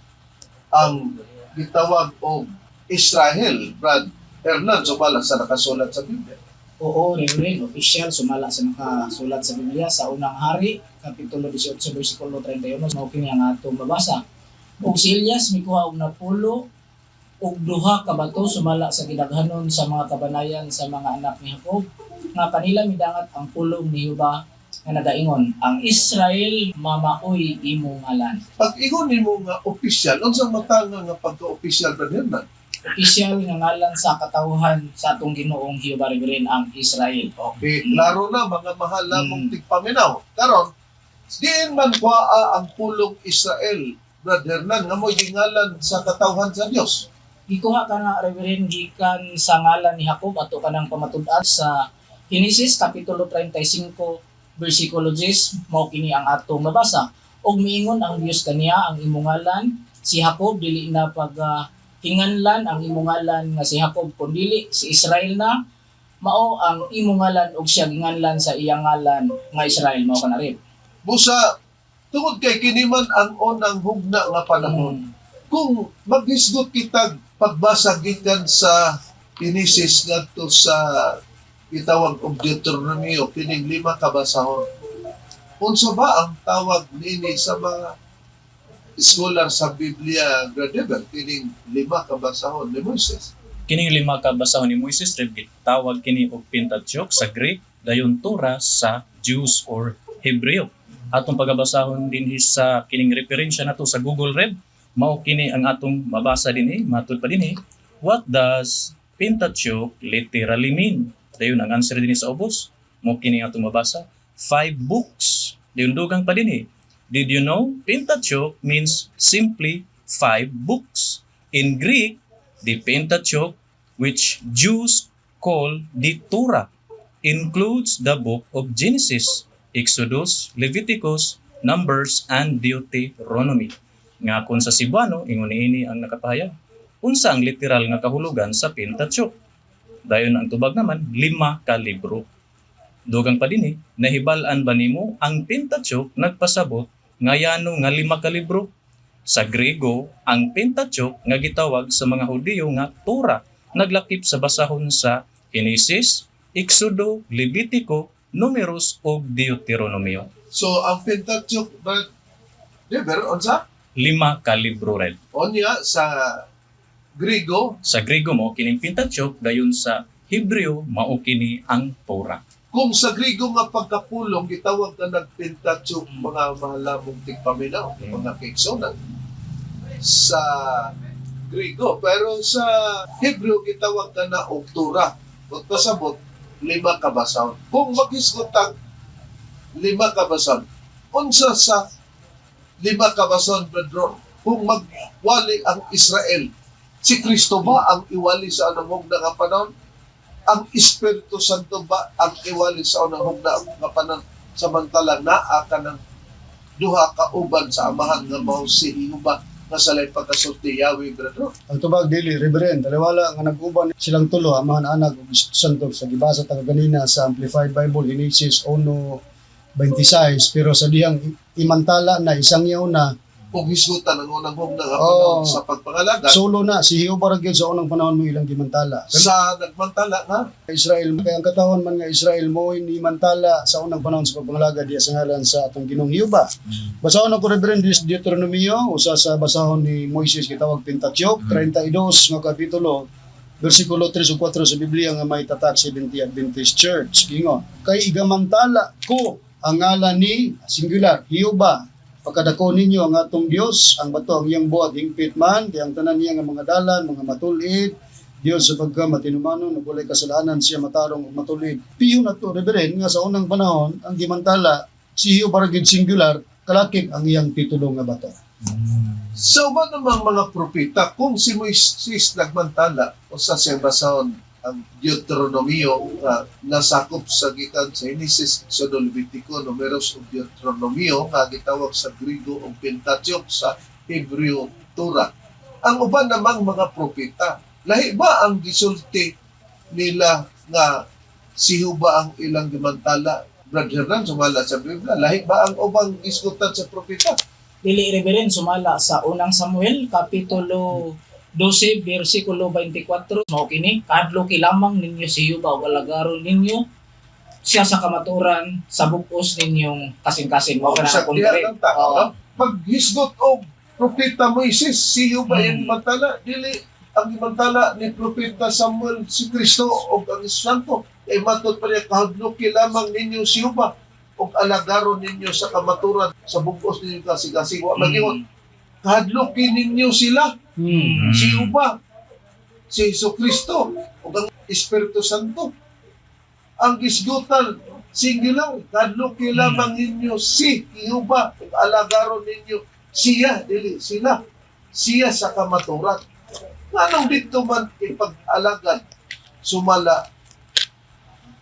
ang gitawag og Israel, Brad Hernan, sumala sa nakasulat sa Biblia. Oo, Reverend, official, sumala sa nakasulat sa Biblia sa unang hari, Kapitulo 18, versikulo 31, mao kini ang atong mabasa. Og si Elias mikuha og napulo og duha ka bato sumala sa gidaghanon sa mga kabanayan sa mga anak ni Jacob nga kanila midangat ang pulong ni Jehova nga nagaingon, ang Israel mamaoy imo ngalan. Pag ingon nimo nga opisyal, unsang matanga nga pagka-opisyal, Brad Hernan? Opisyal nga ngalan sa katawhan sa atong Ginoong Jehova, Reverend, ang Israel. Okay, klaro na mga mahal na mong tigpaminaw. Karon, diin man kuha ang pulong Israel, Brad Hernan, nga mo gingalan sa katawhan sa Dios. Gikuha ka na, Reverend, gikan sa ngalan ni Jacob ato kanang pamatud-an sa Genesis Kapitulo 35, versikulo 10, mao kini ang atong mabasa. Og miingon ang Dios kaniya ang imong ngalan, si Jacob dili na hinganlan ang imong ngalan nga si Jacob kundi si Israel na, mao ang imong ngalan og siya ginganlan sa iyang ngalan nga Israel, mao kana rin. Busa, tungod kay kiniman ang unang hugna nga panahon. Kung maghisgot kitag pagbasa gikan sa Genesis ngadto sa itawag og Deuteronomio kining 5 ka basahon. Unsa ba ang tawag niini sa mga scholar sa Biblia, Gradeber, kining 5 ka basahon ni Moises? Kining 5 ka basahon ni Moises, tawag kini og Pentateuch sa Greek, dayon Torah sa Jews or Hebreo. Atong pagabasahon din sa kining referensya nato sa Google Red, mao kini ang atong mabasa dinhi, matud pa dinhi. What does Pentateuch literally mean? Dayon ang answer dinhi sa ubos. Mao kini atong mabasa, 5 books. Dayon dugang pa dinhi. Did you know Pentateuch means simply 5 books? In Greek, the Pentateuch, which Jews call the Torah, includes the book of Genesis, Exodus, Leviticus, Numbers, and Deuteronomy. Nga kung sa Cebuano, ingon niini ang nakapahayag. Unsa ang literal nga kahulugan sa Pentateuch? Dayon ang tubag naman, 5 ka libro. Dugang pa dinhi, nahibal-an ba nimo ang Pentateuch nagpasabot nga yano nga 5 ka libro? Sa Grego, ang Pentateuch nga gitawag sa mga Hudiyo nga Torah, naglakip sa basahon sa Genesis, Exodo, Levitico, Numeros ug Deuteronomio. So, ang Pentateuch, Brad Deber, unsa? 5 ka libro red. Onya sa Grigo, Sa Grego mo kining Pentateuch, dayon sa Hebreo mao kini ang Torah. kung sa Grigo nga pagkapulong, gitawag na nagpentateuch mga mahalamong tigpaminaw, mga kaigsunan. Sa Grigo, pero sa Hebreo, gitawag na og Torah. Kung pasabot, 5 ka basahon. Kung maghisgotag 5 ka basahon, unsa sa 5 ka basahon, Pedro? Kung magwali ang Israel, si Kristo ba ang iwali sa anong hugna nga panahon? Ang Espiritu Santo ba ang iwali sa unang hugna nga panahon? Samantalang naa ka ng duha ka uban sa amahan nga mao si Jehova nga salay pagkasulti Yahweh, Pedro. ang tubag dili, Reverend, taliwala nga nag-uban silang tulo, amahan anak ug Espiritu Santo sa gibasa taga ganina sa Amplified Bible, Genesis 1:26, pero sa dihang imantala na isang yaw na Kung hisgutan ang unang hugna nga panahon Oo. sa pagpangalaga, solo na si Jehova ra gyud sa unang panahon mo ilang gimantala. sa nagmantala nga, Israel, kaya ang katawan man nga Israel mo ni mantala sa unang panahon sa pagpangalaga diya sa ngalan sa atong Ginoong Jehova. Basahon ako Reverend Deuteronomio, usa sa basahon ni Moises gitawag Pentateuch, 32 nga kapitulo, versikulo 3 ug 4 sa Biblia nga may tatak Seventh-day Adventist Church. Gingon, kay igamantala ko ang ngalan ni singular Jehova, pagkadako ninyo ang atong Dios, ang bato ang iyang buhat hingpit man, di ang tanan niya nga mga dalan, mga matulid, Dios sa pagka matinumanon, ug walay kasalanan siya matarong ug matulid. Piyo na to, Reverend, nga sa unang panahon, ang gimantala, si Jehova ra gyud singular, kalakip ang iyang titulo nga bato. So ba namang mga propeta, kung si Moises nagmantala o sa siyang basahon ang Deuteronomio nasakop sa gikan sa Genesis, Exodo, Levitico, Numeros o Deuteronomio nga gitawag sa Griego o Pentateuch sa Hebreo Torah. Ang uban namang mga propeta, lahi ba ang gisulti nila nga si Jehovah ang ilang gimantala? Brother Nan, sumala sa Biblia. Lahi ba ang ubang gisgutan sa propeta? Dili Reverend sumala sa unang Samuel kapitulo 12 bersikulo 24 mao kini kadlo lamang ninyo si Jehovah ug alagaron ninyo siya sa kamaturan sa bug-os ninyong kasing-kasing mao kana Sa akong diha diri. ng tao, paghisgot o propeta Moises, si Jehovah yung gimantala, dili ang gimantala ni propeta Samuel si Kristo o ang Santo. Ay matod pa niya, kahadluki lamang ninyo si Jehovah o alagaron ninyo sa kamaturan sa bugos ninyo kasing-kasing. Wa mag-ingon, kahadluki ninyo sila, si Jehovah, si Jesucristo o ang Espiritu Santo. Ang gisgutan, singular, kahadluki lamang ninyo si Jehovah o alagaron ninyo siya, dili sila, siya sa kamaturan. Anong dito man ipag-alagad sumala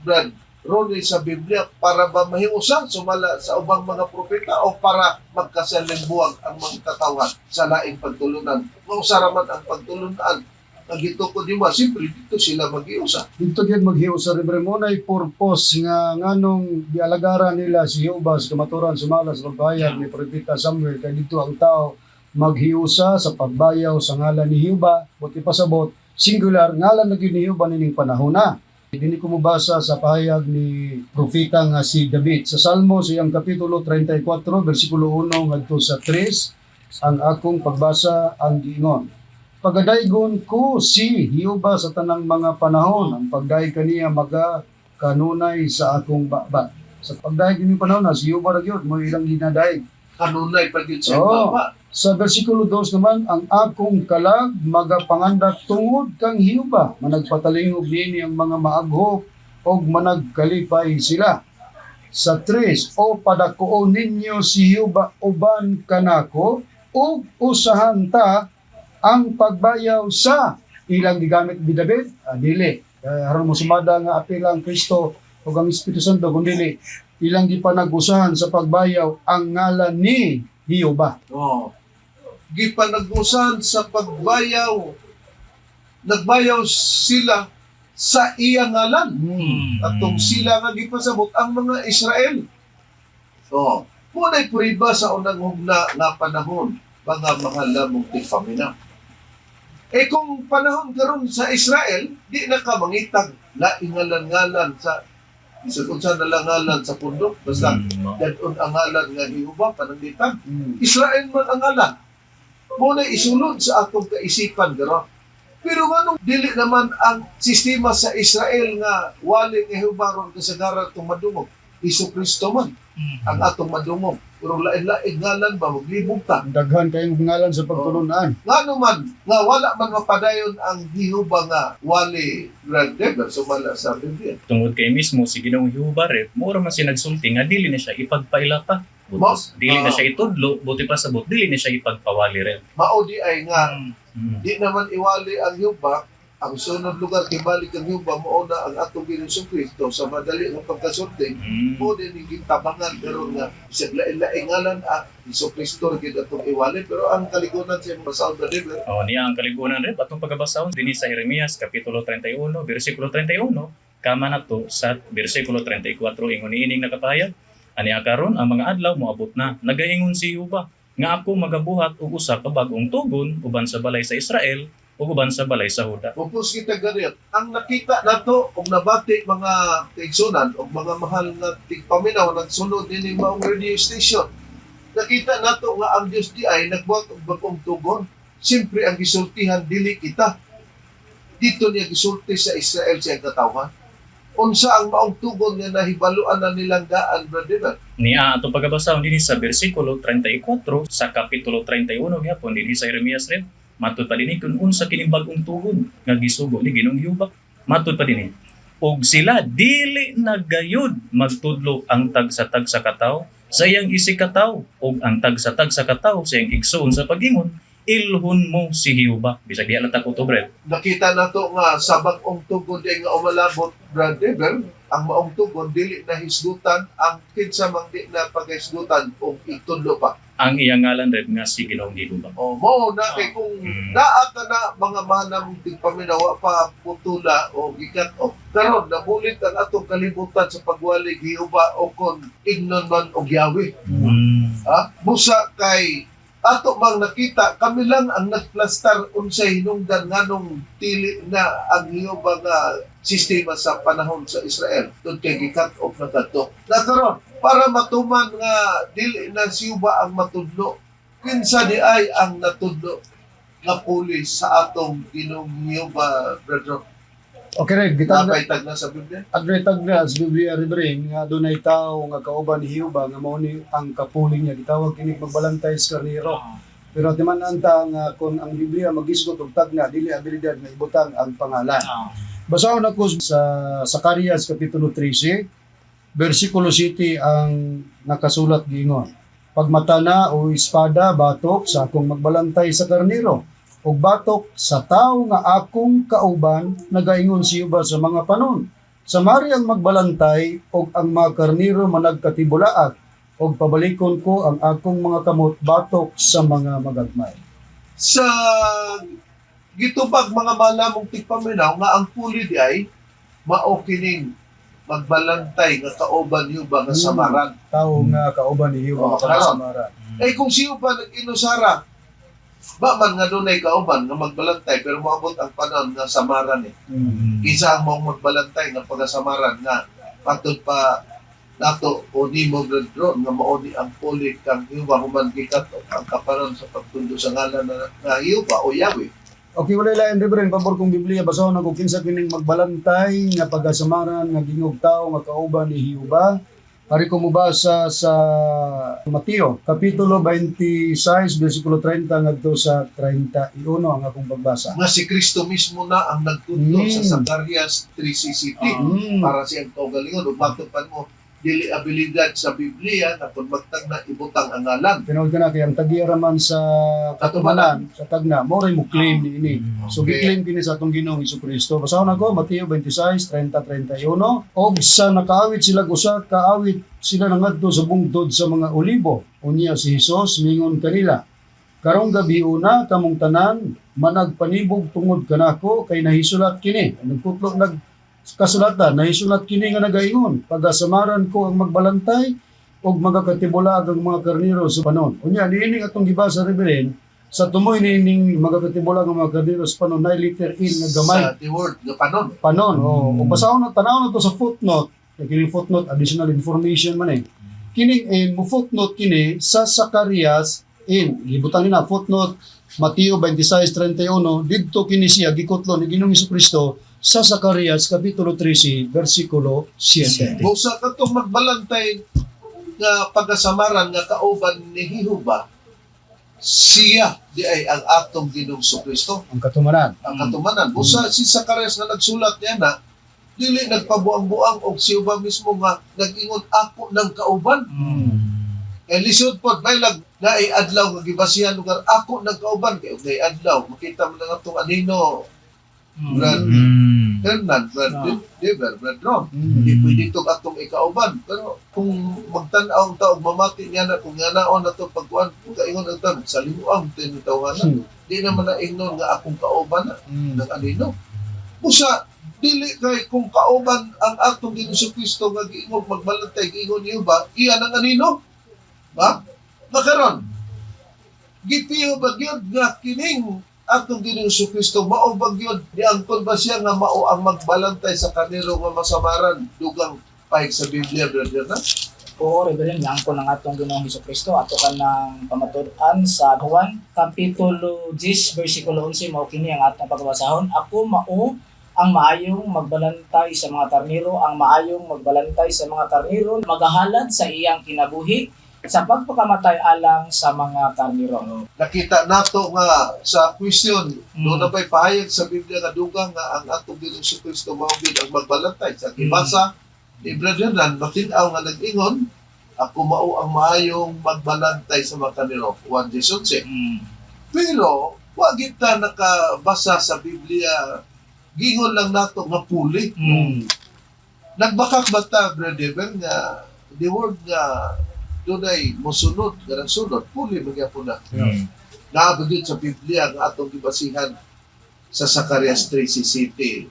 Brad Ronnie sa Biblia para ba mahiusan sumala sa ubang mga propeta o para magkasalimbuang ang mga katawan sa laing pagtulunan? Mausaraman ang pagtulunan ang gitukod di ba? Siyempre dito sila mag-iusa. Dito gyud maghiusa rin mo na purpose nga nganong gialagaran nila si Jehovah sa kamaturan sumala sa pagbayag ni propeta Samuel kay dito ang tao maghiusa sa pagbayaw sa ngalan ni Jehovah buti pasabot singular ngalan na gyud ni Jehovah nining panahon na. Dini ko mabasa sa pahayag ni propeta nga si David sa Salmo sa iyang kapitulo 34 bersikulo 1 ngadto sa 3 ang akong pagbasa ang giingon. Pagadaygon ko si Jehovah sa tanang mga panahon ang pagday kaniya maga kanunay sa akong baba. Sa pagday kini panahon na si Jehovah ra gyud mo ilang ginaday. Kanunay pa gyud sa Oo. baba. Sa versikulo 2 naman, ang akong kalag magapangandak tungod kang Jehovah, managpatalingog nini ang mga maaghop og managkalipay sila. Sa 3, o padakuon ninyo si Jehovah uban kanako ug usahan ta ang pagbayaw sa ilang gigamit ni David, dili. Haron mo sumada nga apilang Kristo ug ang Espiritu Santo kun dili ilang gipanag-usahan sa pagbayaw ang ngalan ni Jehovah. Oh. Gipanagusan sa pagbayaw. Nagbayaw sila sa iyang ngalan. Atong sila nga gipasabot ang mga Israel. Oh, muna'y puriba sa unang hugna nga panahon, mga lamong tigpamina. Eh kung panahon karon sa Israel, di na ka mangitag laingalan-ngalan sa isukod sa nalangalan sa pundok, basta dadon ang ngalan nga Jehovah pananglitan. Israel man ang ngalan. Muna'y isulod sa akong kaisipan karon. Pero anong dili naman ang sistema sa Israel nga wali nga Jehovah ron kasagaran itong madungog. Jesucristo man ang atong madungog. Pero lain-lain ngalan ba, maglibog ta. Daghan kayong ngalan sa pagtulunan. Nga naman, nga wala man mapadayon ang Jehovah nga wali Grand Dever sumala sa Biblia. Tungod kay mismo si Ginoong Jehovah rep, mura man sinagsulti nga dili na siya ipagpaila pa. Butos, dili na siya itudlo, buti pa sabot, dili na siya ipagpawali rin. Maudi ay nga, di naman iwali ang Jehovah, ang sunod lugar kibalik ang Jehovah mo na ang atong Ginoong Kristo sa madali ng pagkasulti. Mo din yung gitabangan pero nga isang lain-lain ngalan Iso Kristo gid atong iwali pero ang kaligunan sa Basaw the River. Niya ang kaligunan rin atong pagbabasahon dinhi sa Jeremias kapitulo 31 bersikulo 31 kama nato sa bersikulo 34 ingon niining nakapahayag ani karon ang mga adlaw moabot na nagaingon si Jehovah nga ako magabuhat og usa ka bag-ong tugon uban sa balay sa Israel ug uban sa balay sa Huda. Pupus kita ganit. Ang nakita nato og nabati mga kaigsunan og mga mahal nga tigpaminaw nagsunod dinhi maong radio station. Nakita nato nga ang Dios di ay nagbuhat og bag-ong tugon. Siyempre ang gisultihan dili kita. Dito niya gisulti sa Israel sa katawhan. Unsa ang maong tugon nga nahibaluan na nilang daan, brother? Niya atong pagbabasahon dinhi sa bersikulo 34 sa kapitulo 31 gyapon dinhi sa Jeremias rin. Matud pa dinhi kun unsa kining bag-ong tugon nga gisugo ni Ginoong Jehovah. Matud pa dinhi. Og sila dili nagayud magtudlo ang tag sa kataw sa iyang isikataw og ang tag sa kataw sa iyang igsoon sa pagingon ilhon mo si Hiuba. Bisag di alam ko to, Brad. Nakita na to nga sa bagong tugon di nga umalabot, Brad Dever, ang maong tugon dili na hisgutan, ang kinsa mang di na paghisgutan o itulo pa. Ang iyang ngalan, Red, nga si Ginoong Hiuba. O mo na kay kung naa ka na mga manang tigpaminawa pa putula o gikat o karon nabulit ang atong kalibutan sa pagwalig Hiuba o kon ignon man og yawi. Ha? Busa kay ato bang nakita kami lang ang nagplastar unsay hinungdan nganong tili na ang Hiuba nga sistema sa panahon sa Israel doon kay gikat off na kadto. Nakaron para matuman nga dili na si Hiuba ang matudlo. Kinsa di ay ang natudlo nga pulis sa atong Ginoong Hiuba, brother. Okay, Red, gitag na. Napaitag na sa Biblia. Agretag na sa Biblia rin nga dunay tao nga kauban ni Hiuba nga mao ni ang kapuling niya gitawag kini magbalantay sa karnero. Pero timan-an ta nga kung ang Biblia magisgot og tagna dili abilidad nga ibutang ang pangalan. Basahon ako sa Zacarias kapitulo 13, versikulo 7 ang nakasulat giingon. Pagmata na o espada batok sa akong magbalantay sa karnero, ug batok sa tao nga akong kauban nagaingon si Hiuba sa mga panon. Samari ang magbalantay ug ang mga karnero managkatibulaat, ug pabalikon ko ang akong mga kamot batok sa mga magagmay. Sa gitubag mga malamong tigpaminaw nga ang puli di ay mao kining magbalantay nga kauban Hiuba nga samaran. Tao nga kauban ni Oo, Hiuba nga karon. samaran. Eh kung si Hiuba nag-inusara, ba man nga dunay kauban nga magbalantay pero moabot ang panahon nga samaran eh. Isa ang mong magbalantay nga pagasamaran nga patud pa nato o ni mo gradron nga mao ni ang puli kang Hiuba human gikat ang kaparon sa pagtundo sa ngalan nga Hiuba o Yahweh. Okay, wala lain rin pabor kong Biblia basahon ako kinsa kining magbalantay nga pagasamaran nga gingog tao nga kauban ni Hiuba. Ari ko mubasa sa Mateo kapitulo 26 bersikulo 30 ngadto sa 31 ang akong pagbasa. Nga si Kristo mismo na ang nagtudlo sa Zacarias 3:17 para siyang kaugalingon ug matupan mo dili abilidad sa Biblia na kung magtag na ibutang ang ngalan. Tinawag ka na kaya ang tagiaraman sa katumanan, sa tagna, mo rin mo claim ni ini. So, Okay. gi-claim kini sa atong Ginoong Jesucristo. Basahon ako, Mateo 26, 30-31. Og sa nakaawit sila usa, kaawit sila nangadto sa bungtod sa mga olibo. Unya si Jesus, mingon kanila, karong gabi una, kamong tanan, managpanibog tungod kanako, kay nahisulat kini. Nagputlo, kasulatan, nahisulat kini nga nagaingon, pagasamaran ko ang magbalantay, og magakatibulag ang mga karnero sa panon. Unya, niining atong gibasa rin, sa tumoy niining magakatibulag ang mga karnero sa panon, na liter in nga gamay. Sa the word nga panon. Panon. Kung basahon na, tanaw na to sa footnote, kining footnote, additional information man eh. Kining in, mo footnote kini sa Zacarias in, gibutan nila, footnote, Mateo 26:31, didto kini siya, gikutlo ni Ginoong Jesucristo, sa Zacarias kapitulo 13 versikulo 7. Busa katong magbalantay nga pagasamaran nga kauban ni Hiuba, siya di ay ang atong Ginoong Jesucristo. Ang katumanan. Ang katumanan. Busa si Zacarias nga nagsulat niya na dili nagpabuang-buang og si Hiuba mismo nga nag-ingon ako ng kauban. Lisod po, may na ay adlaw nga gibasihan lugar ako ng kauban kay ug adlaw makita mo na atong anino Brad Hernan, Brad Dever, Brad Ron. Hindi pwede itong atong ikauban. Pero kung magtanaw ang taog mamati niya na, kung yanaon na ito pagkuhan, kung kaingon ang taog, sa limuang tinitawanan, di naman na ingnon nga akong kauban na, ng anino. Usa, dili kay kung kauban ang atong Ginoong Jesucristo nga giingog magbalantay, giingon niyo ba, iyan ang anino? Ba? Makaron, gipiyo ba gyud nga kining atong Ginoong Jesucristo mao bagyod di angkon ba siya nga mao ang magbalantay sa kaniro nga masamaran dugang pahig sa Biblia, brother na? Oo, Reverend, yang ko ng atong Ginoong Hesus-Kristo ato ka ng pamatudan sa Juan kapitulo 10 bersikulo 11 mao kini ang atong pagbasahon. Ako mao ang maayong magbalantay sa mga karniro, ang maayong magbalantay sa mga karniro, magahalad sa iyang kinabuhi sa pagpakamatay alang sa mga karniro. Nakita nato nga sa question, doon na ba'y pahayag sa Biblia nga dugang nga ang atong Ginoong Jesucristo mao gid ang magbalantay. Sa gibasa ni Brother Nan, matinaw nga nag-ingon, ako mao ang maayong magbalantay sa mga kaniro. 1:11. Pero, wag kita nakabasa sa Biblia, gingon lang nato nga puli. Nagbakak ba ta, Brother Evan, nga the word nga dunay mosunod, ganang sunod, puli magyapon na. Naabagid sa Biblia nga atong gibasihan sa Zacarias 3:17.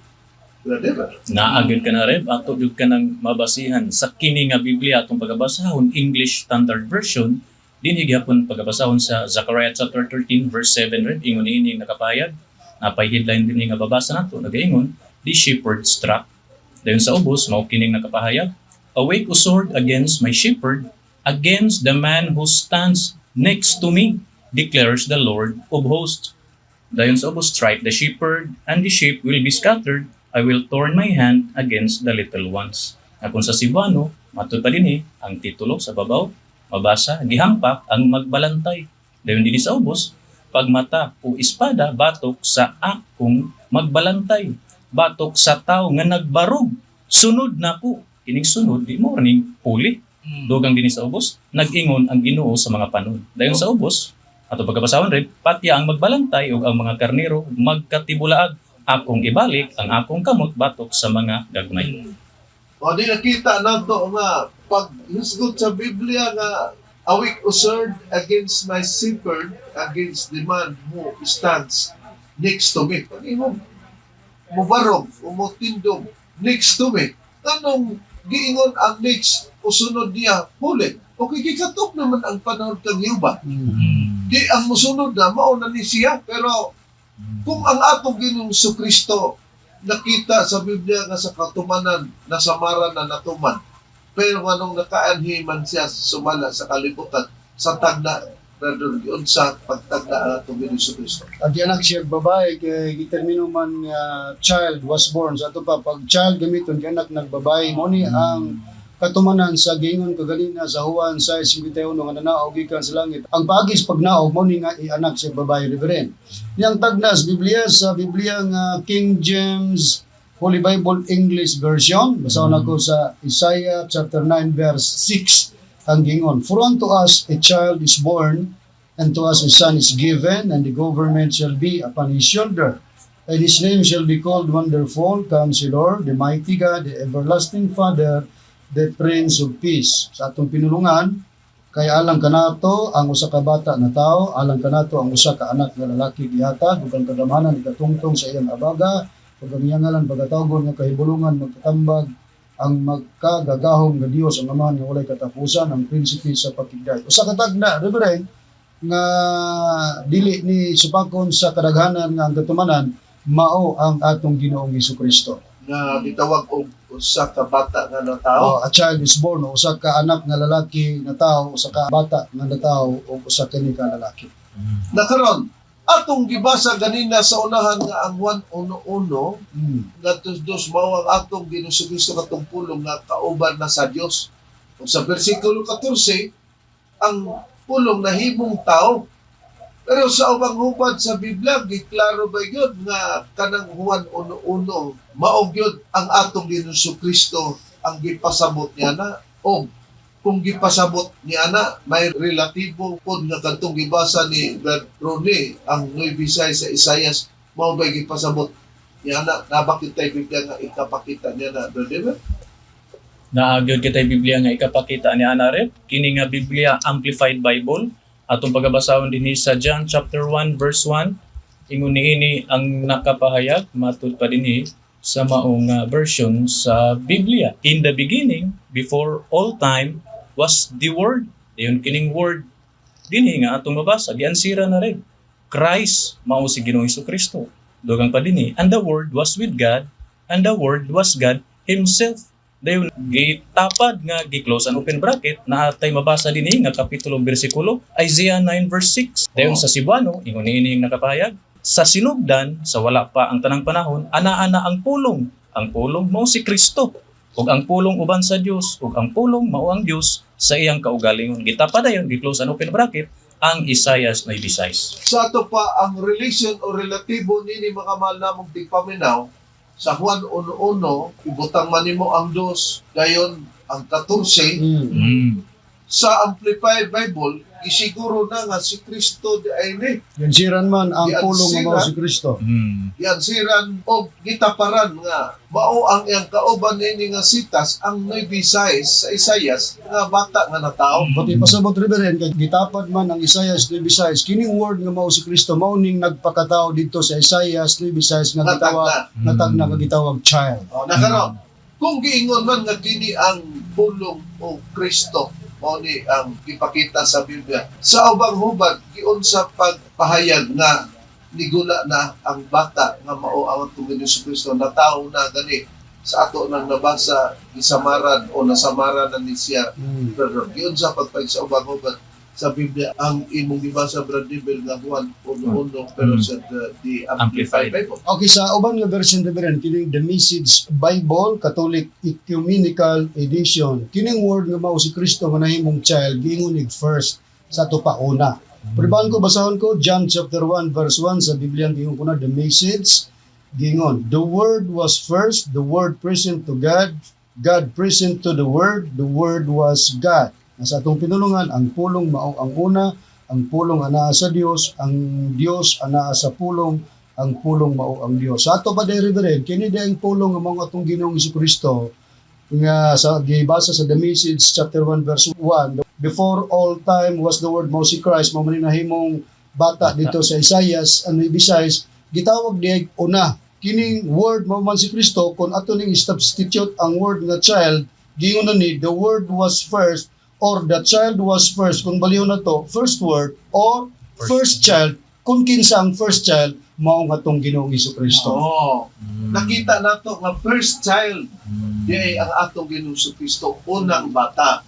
Brother Evan. Naagad ka na rin, ato yun ka ng mabasihan sa kini nga Biblia atong pagabasahon, English Standard Version, din higyapon pagabasahon sa Zechariah chapter 13 verse 7 rin, ingon ini nakapayag, napay headline din nga babasa nato, nagaingon, the shepherd struck. Dayon sa ubos, mao kining nakapahayag, awake o sword against my shepherd, against the man who stands next to me, declares the Lord of hosts. Dayon sa ubos, strike the shepherd, and the sheep will be scattered. I will turn my hand against the little ones. Kung sa Cebuano, matud pa din ang titulo sa babaw, mabasa, gihampak ang magbalantay. Dayon din sa ubos, pagmata o espada, batok sa akong magbalantay. Batok sa tao nga nagbarog. Sunod na ko. Kining sunod, di mo ning puli. Dugang din sa ubos, nag-ingon ang Ginoo sa mga panon. Dayon sa ubos, ato pagkabasahon rin, patya ang magbalantay o ang mga karnero magkatibulaag. Akong ibalik ang akong kamot batok sa mga gagmay. O di nakita nato nga pag hisgot sa Biblia nga awake o sword against my shepherd, against the man who stands next to me. Pag mo mubarog o mo tindog next to me, anong giingon ang next o sunod niya? Huli. Okay, gikatok naman ang panahon kang Yuba. Di ang musunod na, mauna ni siya, pero kung ang atong Ginoong Kristo nakita sa Biblia nga sa katumanan, nasamaran na natuman, pero anong nakaanhiman siya sumala sa kalibutan, sa tagna, yun sa pagtagna ang atong Ginoong Kristo. At anak siya babae, kay gitermino man child was born. Sa ito pa, pag child gamiton, kay anak nagbabae, mo ni ang katumanan sa gingon kagalina sa Juan 6:51 nga nanaog gikan sa langit. Ang pagis pag naog mo ni nga ianak siya babae reverend. Yang tagnas Biblia sa Biblia nga King James Holy Bible English Version, basahon ako sa Isaiah chapter 9 verse 6 ang gingon. For unto us a child is born, and to us a son is given, and the government shall be upon his shoulder. And his name shall be called Wonderful, Counselor, the Mighty God, the Everlasting Father, the Prince of Peace. Sa atong pinulungan, kay alang kanato ang usa ka bata na tao, alang kanato ang usa ka anak nga lalaki gihatag ug ang kadamanan igatungtong sa iyang abaga, ug ang iyang ngalan pagatawgon nga kahibulungan magkatambag ang magkagagahom nga Dios ang Amahan nga walay katapusan, ang prinsipe sa pakigday. Usa ka tagna, reverend, nga dili ni supakon sa kadaghanan nga ang katumanan mao ang atong Ginoong Hesukristo. Na gitawag og usa ka bata nga na tao. A child is born, o usa ka anak nga lalaki na tao, usa ka bata nga na tao, o usa ka lalaki. Nakaron, atong gibasa ganina sa unahan nga ang 1:1 nga dos mao ang atong Ginoong Kristo katong pulong nga kauban na sa Dios. Ug sa bersikulo 14, ang pulong nahimong tao. Pero sa ubang hupad sa Biblia, giklaro ba yun nga kanang Juan 1:1, maog yun ang atong Ginoong Kristo ang gipasabot niya na, o kung gipasabot niya na, may relatibo po nga kantong gibasa ni Brad Ronnie, ang Nuibisay sa Isaias, mao ba gipasabot niya na, nabakit tayo Biblia nga ikapakita niya na, brother? Naagad kitay Biblia nga ikapakita ni Anaret, kini nga Biblia Amplified Bible, atong pagabasahon dinhi sa John chapter 1 verse 1, ingon niini ang nakapahayag matud pa dinhi sa maong version sa Biblia. In the beginning, before all time, was the Word. Dayon kining word dinhi nga atong mabasa, giansira na rin. Christ mao si Ginoong Hesukristo. Dugang pa dinhi, and the Word was with God, and the Word was God Himself. Dayon gitapad nga gi-close and open bracket na atay mabasa dinhi nga kapitulo bersikulo Isaiah 9 verse 6. Dayon sa Cebuano ingon niini nakapahayag, sa sinugdan sa wala pa ang tanang panahon ana-ana ang pulong. Ang pulong mao si Kristo. Ug ang pulong uban sa Dios, ug ang pulong mao ang Dios sa iyang kaugalingon. Gitapad dayon gi-close and open bracket ang Isaiah 9:6. Sa ato pa ang relation o relatibo nini makamahal namong tigpaminaw sa Juan 1:1, ibutang man nimo ang 2, dayon ang 14, sa Amplified Bible, isiguro na nga si Kristo di ay ni. Yansiran man ang Yan pulong nga mao sila. si Kristo. Yan siran o gitaparan nga mao ang iyang kauban ini nga sitas ang Nuevisayas sa Isayas nga bata nga natao. Pati pasabot Reverend, kay gitapad man ang Isaias 9:6, kining word nga mao si Kristo mao ning nagpakatao dito sa Isaias 9:6 nga gitawag natagna nga gitawag child. O nakaron, kung giingon man nga kini ang pulong o Kristo, mao ni ang ipakita sa Biblia. Sa ubang hubad, giun sa pagpahayag nga nigula na ang bata nga mao ang tungod ni Kristo na tao na gani sa ato nang nabasa isamaran o nasamaran na ni siya. Pero giun sa pagpahayag sa ubang hubad sa Biblia ang imong gibasa Brad Dibel nga Juan 1:1 pero sa the Amplified Bible. Okay, sa uban nga version Reverend, kining The Message Bible Catholic Ecumenical Edition, kining word nga mao si Kristo nga nahimong child giingon ig first sa ato pa una. Pero ko basahon ko John chapter 1 verse 1 sa Biblia giingon ko na The Message giingon, the word was first, the word present to God, God present to the word was God. Sa atong pinulungan, ang pulong mao ang una, ang pulong anaa sa Dios, ang Dios anaa sa pulong, ang pulong mao ang Dios. Sa ato pa day Reverend, kini day ang pulong nga mao atong Ginoong Jesucristo nga sa gibasa sa The Message chapter 1 verse 1. Before all time was the word mao si Christ, mao man nahimong bata dito sa Isaias ano Ibisayas, gitawag diay una. Kining word mao man si Kristo kun ato ning substitute ang word nga child, giingon ni the word was first or the child was first, kung baliw na to, first word, or first child, kung kinsa ang first child, mao nga tong Ginoong Jesucristo. Oo. Nakita nato nga first child di ay ang atong Ginoong Kristo, unang bata.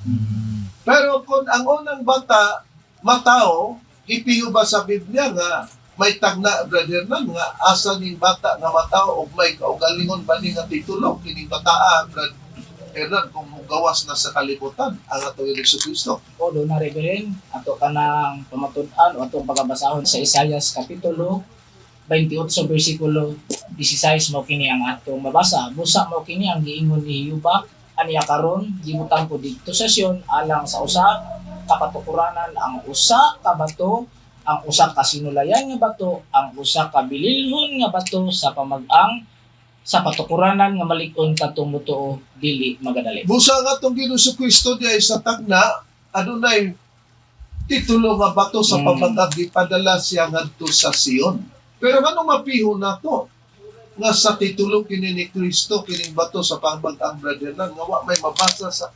Pero kung ang unang bata matao, ipiyo ba sa Biblia nga may tagna brother nan nga asa ning bata nga matao og may kaugalingon ba ni nga titulo kining bataa brother Hernan kung gawas na sa kalibutan ang atong Jesucristo. O doon na Reverend, ato ka ng pamatunan o atong pagabasahon sa Isaias Kapitulo 28 versikulo 16 mo kini ang atong mabasa. Busa mo kini ang giingon ni Hiyuba aniya karon gibutang ko dito sa Sion alang sa usa kapatukuranan ang usa ka bato, ang usa ka sinulayan nga bato, ang usa ka bililhon nga bato sa pamag-ang sa patukuranan nga malig-on katong mutuo dili magadali. Busa nga atong Jesucristo di ay sa tagna adunay titulo nga bato sa pamag-ang gipadala siya ngadto sa Sion. Pero ngano mapihon nato nga sa titulo kini ni Kristo kining bato sa pamag-ang brother lang nga wa may mabasa sa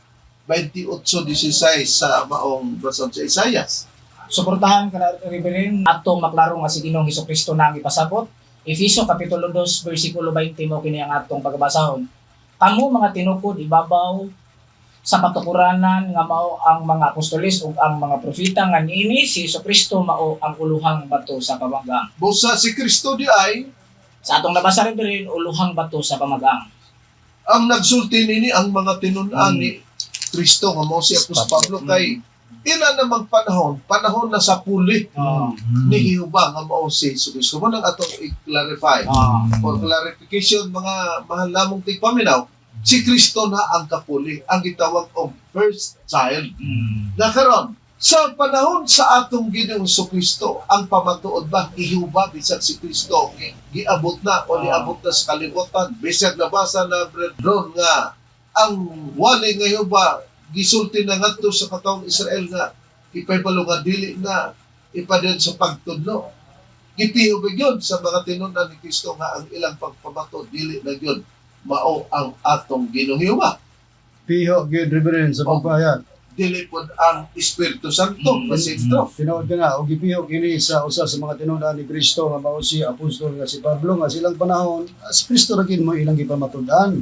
28:16 sa maong bason sa Isaias. Suportahan ka na Reverend atong maklaro nga si Ginoong Hesukristo na ang ipasabot. Efeso Kapitulo 2 versikulo 20 mo kini ang atong pagbasahon. Kamo mga tinukod ibabaw sa patukuranan nga mao ang mga apostoles ug ang mga propeta nga niini si Hesukristo mao ang uluhang bato sa pamagang. Busa si Kristo di ay Sa atong nabasa rin uluhang bato sa pamagang. ang nagsulti nini ang mga tinun-an ni Kristo nga mao si Apostol Pablo kay ila namang panahon na sa puli ni Jehova nga mao si Jesus. Kung nang atong i-clarify for clarification mga mahal namong tigpaminaw, si Kristo na ang kapuli, ang gitawag og first child. Nakaron sa panahon sa atong Ginoong Kristo, ang pamatuod ba Jehova bisag si Kristo giabot na o niabot na sa kalibutan bisag nabasa na brethren nga ang wali nga Jehova gisulti na ngadto sa katawong Israel nga ipahibalo nga dili na ipadyon sa pagtudlo. Gipihubig yun sa mga tinunan ni Kristo nga ang ilang pagpamato dili na yun mao ang atong Ginoong Jehova. Piho gyud Reverend sa pagpahayag. Dili pod ang Espiritu Santo na sentro. Tinuod ka na, o gipiho kini sa usa sa mga tinunan ni Kristo nga mao si apostol nga si Pablo nga silang panahon, si Kristo ra gid mo ilang gipamatud-an.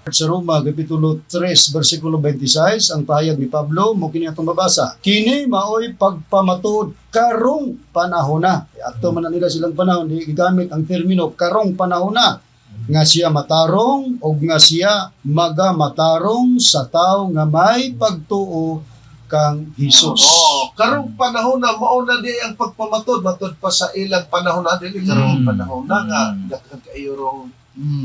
Sa Roma Kapitulo 3 versikulo 26 ang pahayag ni Pablo mo kini atong mabasa. Kini maoy pagpamatud karong panahon na. Ato man na nila silang panahon di gigamit ang termino karong panahon na nga siya matarong o nga siya magamatarong sa tao nga may pagtuo kang Hesus. Karong panahon na mao na di ang pagpamatod matod pa sa ilang panahon na dili karong panahon na nga daghan kayo rong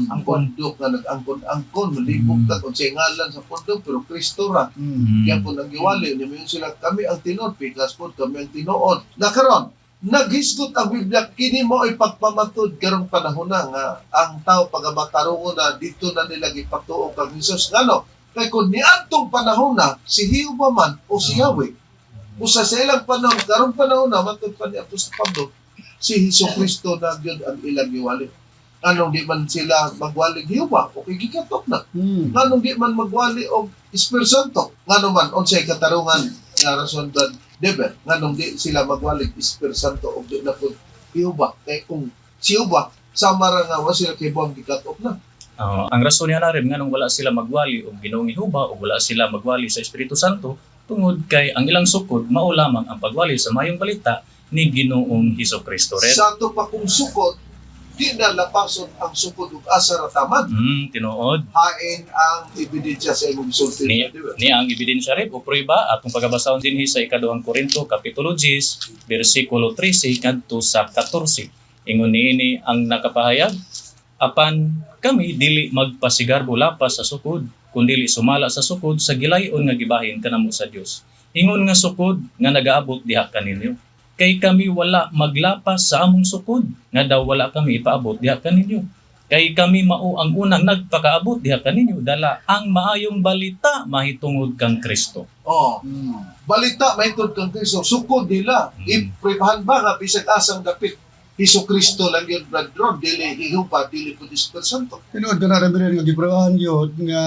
Ang pundok nga nag-angkon-angkon, malibog ka kung siya ngalan sa pundok, pero Kristo ra. Kaya po nagiwali, niyo sila, kami ang tinuod, pikas po, kami ang tinuod. Nakaroon, naghisgot ang Biblia, kini mo ay pagpamatod karong panahon na nga ang tao pagamatarungo na dito na nila gipatuo kang Jesus. Ngano? Kaya kung niadtong panahon na, si Jehovah man o si Yahweh, o sa ilang panahon, karong panahon na, matod pa ni Apostol Pablo, si Jesucristo na yun ang ilang giwali. Anong di man sila magwali Jehovah, o kigikatok na. Nganong di man magwali o Espiritu Santo. Ngano man, unsay katarungan nga rason dan Deber, nganong di sila magwali Espiritu Santo o di na po Jehovah. Kaya kung si Jehovah, sama ra nga wa sila kay buang gikatok na. Ang rason niya na rin nga nung wala sila magwali o Ginoong Jehova o wala sila magwali sa Espiritu Santo tungod kay ang ilang sukod mao lamang ang pagwali sa mayong balita ni Ginoong Hesukristo rin. Sa ato pa kung sukod, di na lapason ang sukod ug asa ra tamad. Tinuod. Hain ang ebidensya sa imong sulti. Ni ang ebidensya rin o prueba atong pagabasahon dinhi sa ikaduhang Korinto kapitulo 10 bersikulo 13 kadto sa 14. Ingon niini ang nakapahayag, apan kami dili magpasigarbo lapas sa sukod, kundi sumala sa sukod sa gilayon nga gibahin kanamo sa Dios. Ingon nga sukod nga nagaabot diha kaninyo. Kay kami wala maglapas sa among sukod, nga daw wala kami ipaabot diha kaninyo. Kay kami mao ang unang nagpakaabot diha kaninyo, dala ang maayong balita mahitungod kang Kristo. Balita mahitungod kang Kristo, sukod nila. Iprepahan ba nga bisag asang dapit Hesukristo lang yun, Bradron, dili Jehovah, dili po Espiritu Santo. Tinuod ka na rin nga giprawahan yun nga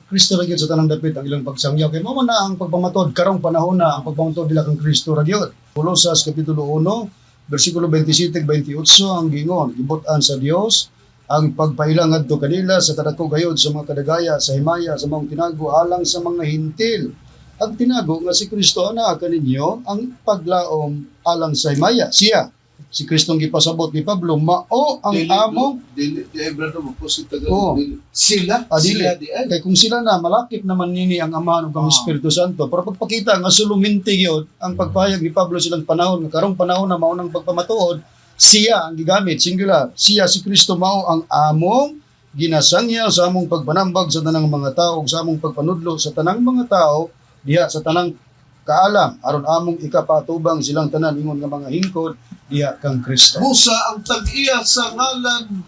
Kristo ra gyud sa tanang dapit ang ilang pagsangyaw. Kaya mo na ang pagpamatod, karong panahon na ang pagpamatod nila kang Kristo ra gyud. Kolosas kapitulo 1, bersikulo 27-28 ang gingon, ibutan sa Dios ang pagpailang adto kanila sa kadako gayod sa mga kadagaya, sa himaya, sa mga tinago, alang sa mga hintil. Ang tinago nga si Kristo ana kaninyo ang paglaom alang sa himaya. Siya si Kristong gipasabot ni Pablo mao ang among Dili Bradron, magpusit tagal. Oo. Sila, dili. sila di ay. Kay kung sila na malakip naman nini ang Amahan ug ang Espiritu Santo para pagpakita nga suluminti gyud ang pagpahayag ni Pablo silang panahon nga karong panahon na mao nang pagpamatuod siya ang gigamit singular, siya si Kristo mao ang among ginasangya sa among pagpanambag sa tanang mga tao ug sa among pagpanudlo sa tanang mga tao diha sa tanang kaalam aron among ikapatubang silang tanan ingon nga mga hingkod diha kang Kristo. Busa ang tag-iya sa ngalan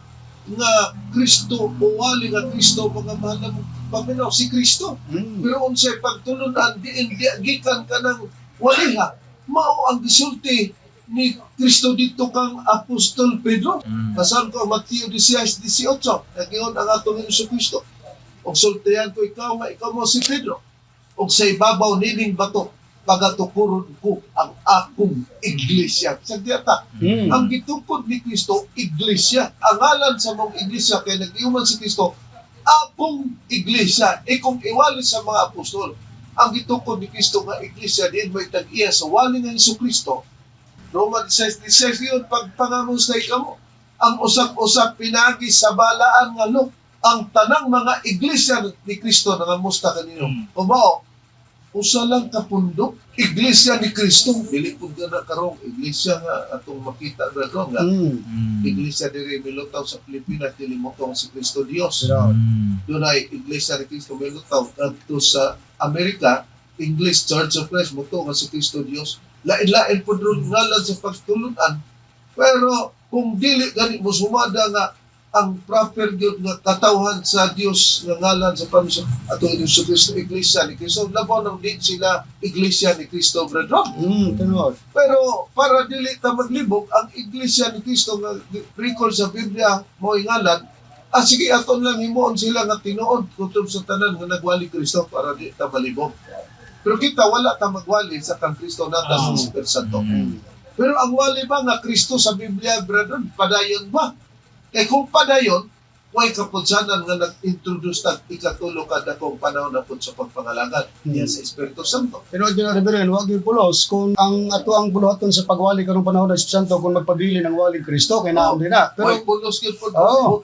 nga Kristo o wali nga Kristo mga mahal na paminaw si Kristo. Pero unsay pagtulunan diin gikan ka ng waliha mao ang gisulti ni Kristo dito kang Apostol Pedro. Kasan ko Mateo 16:18 nagingon ang atong Hesukristo. Og sultihan ko ikaw nga ikaw mo si Pedro. Og sa ibabaw nining bato pagatukuron ko ang akong iglesia. Sa diyata, ang gitukod ni Kristo, iglesia. Ang ngalan sa mong iglesia, kaya nag-iuman si Kristo, akong iglesia. Kung iwali sa mga apostol, ang gitukod ni Kristo nga iglesia, din may tag-iya sa wali nga Hesukristo. Roma 16:16 yun, pagpangamusay ka mo. Ang usap-usap pinagi sa balaan nga look. Ang tanang mga iglesia ni Kristo nangamusta kanino. Kumao, usa lang kapundok, iglesia ni Kristo. Dili po na karong iglesia nga atong makita na ito nga. Iglesia diri milutaw sa Pilipinas, dili mo tong si Kristo Dios. Doon ay iglesia ni Kristo milutaw. At sa Amerika, English Church of Christ, mo to nga si Kristo Dios. Lain-lain po doon ngalan sa pagtulunan. Pero kung dili gani mo sumada nga ang proper gyud nga katawhan sa Dios nga ngalan sa pamilya atong Hesus Kristo iglesia ni Kristo labaw nang di sila iglesia ni Kristo brethren. Tinuod. Pero para dili ta maglibog ang iglesia ni Kristo nga record sa Biblia mo ngalan sige aton lang himuon sila nga tinuod kutob sa tanan nga nagwali Kristo para di ta malibog. Pero kita wala ta magwali sa kang Kristo nata sa Espiritu Santo. Pero ang wali ba nga Kristo sa Biblia brethren padayon ba? Kaya kung padayon, way kapudsanan nga nag-introduce na ikatulo kada kong panahon na po sa pagpangalangan niya sa Espiritu Santo. Pero di na reberen, wag yung pulos kung ang ato ang puluhaton sa pagwali karong panahon ng Espiritu Santo kung magpabili ng wali Kristo kay naon din na. Pero May pulos yun po,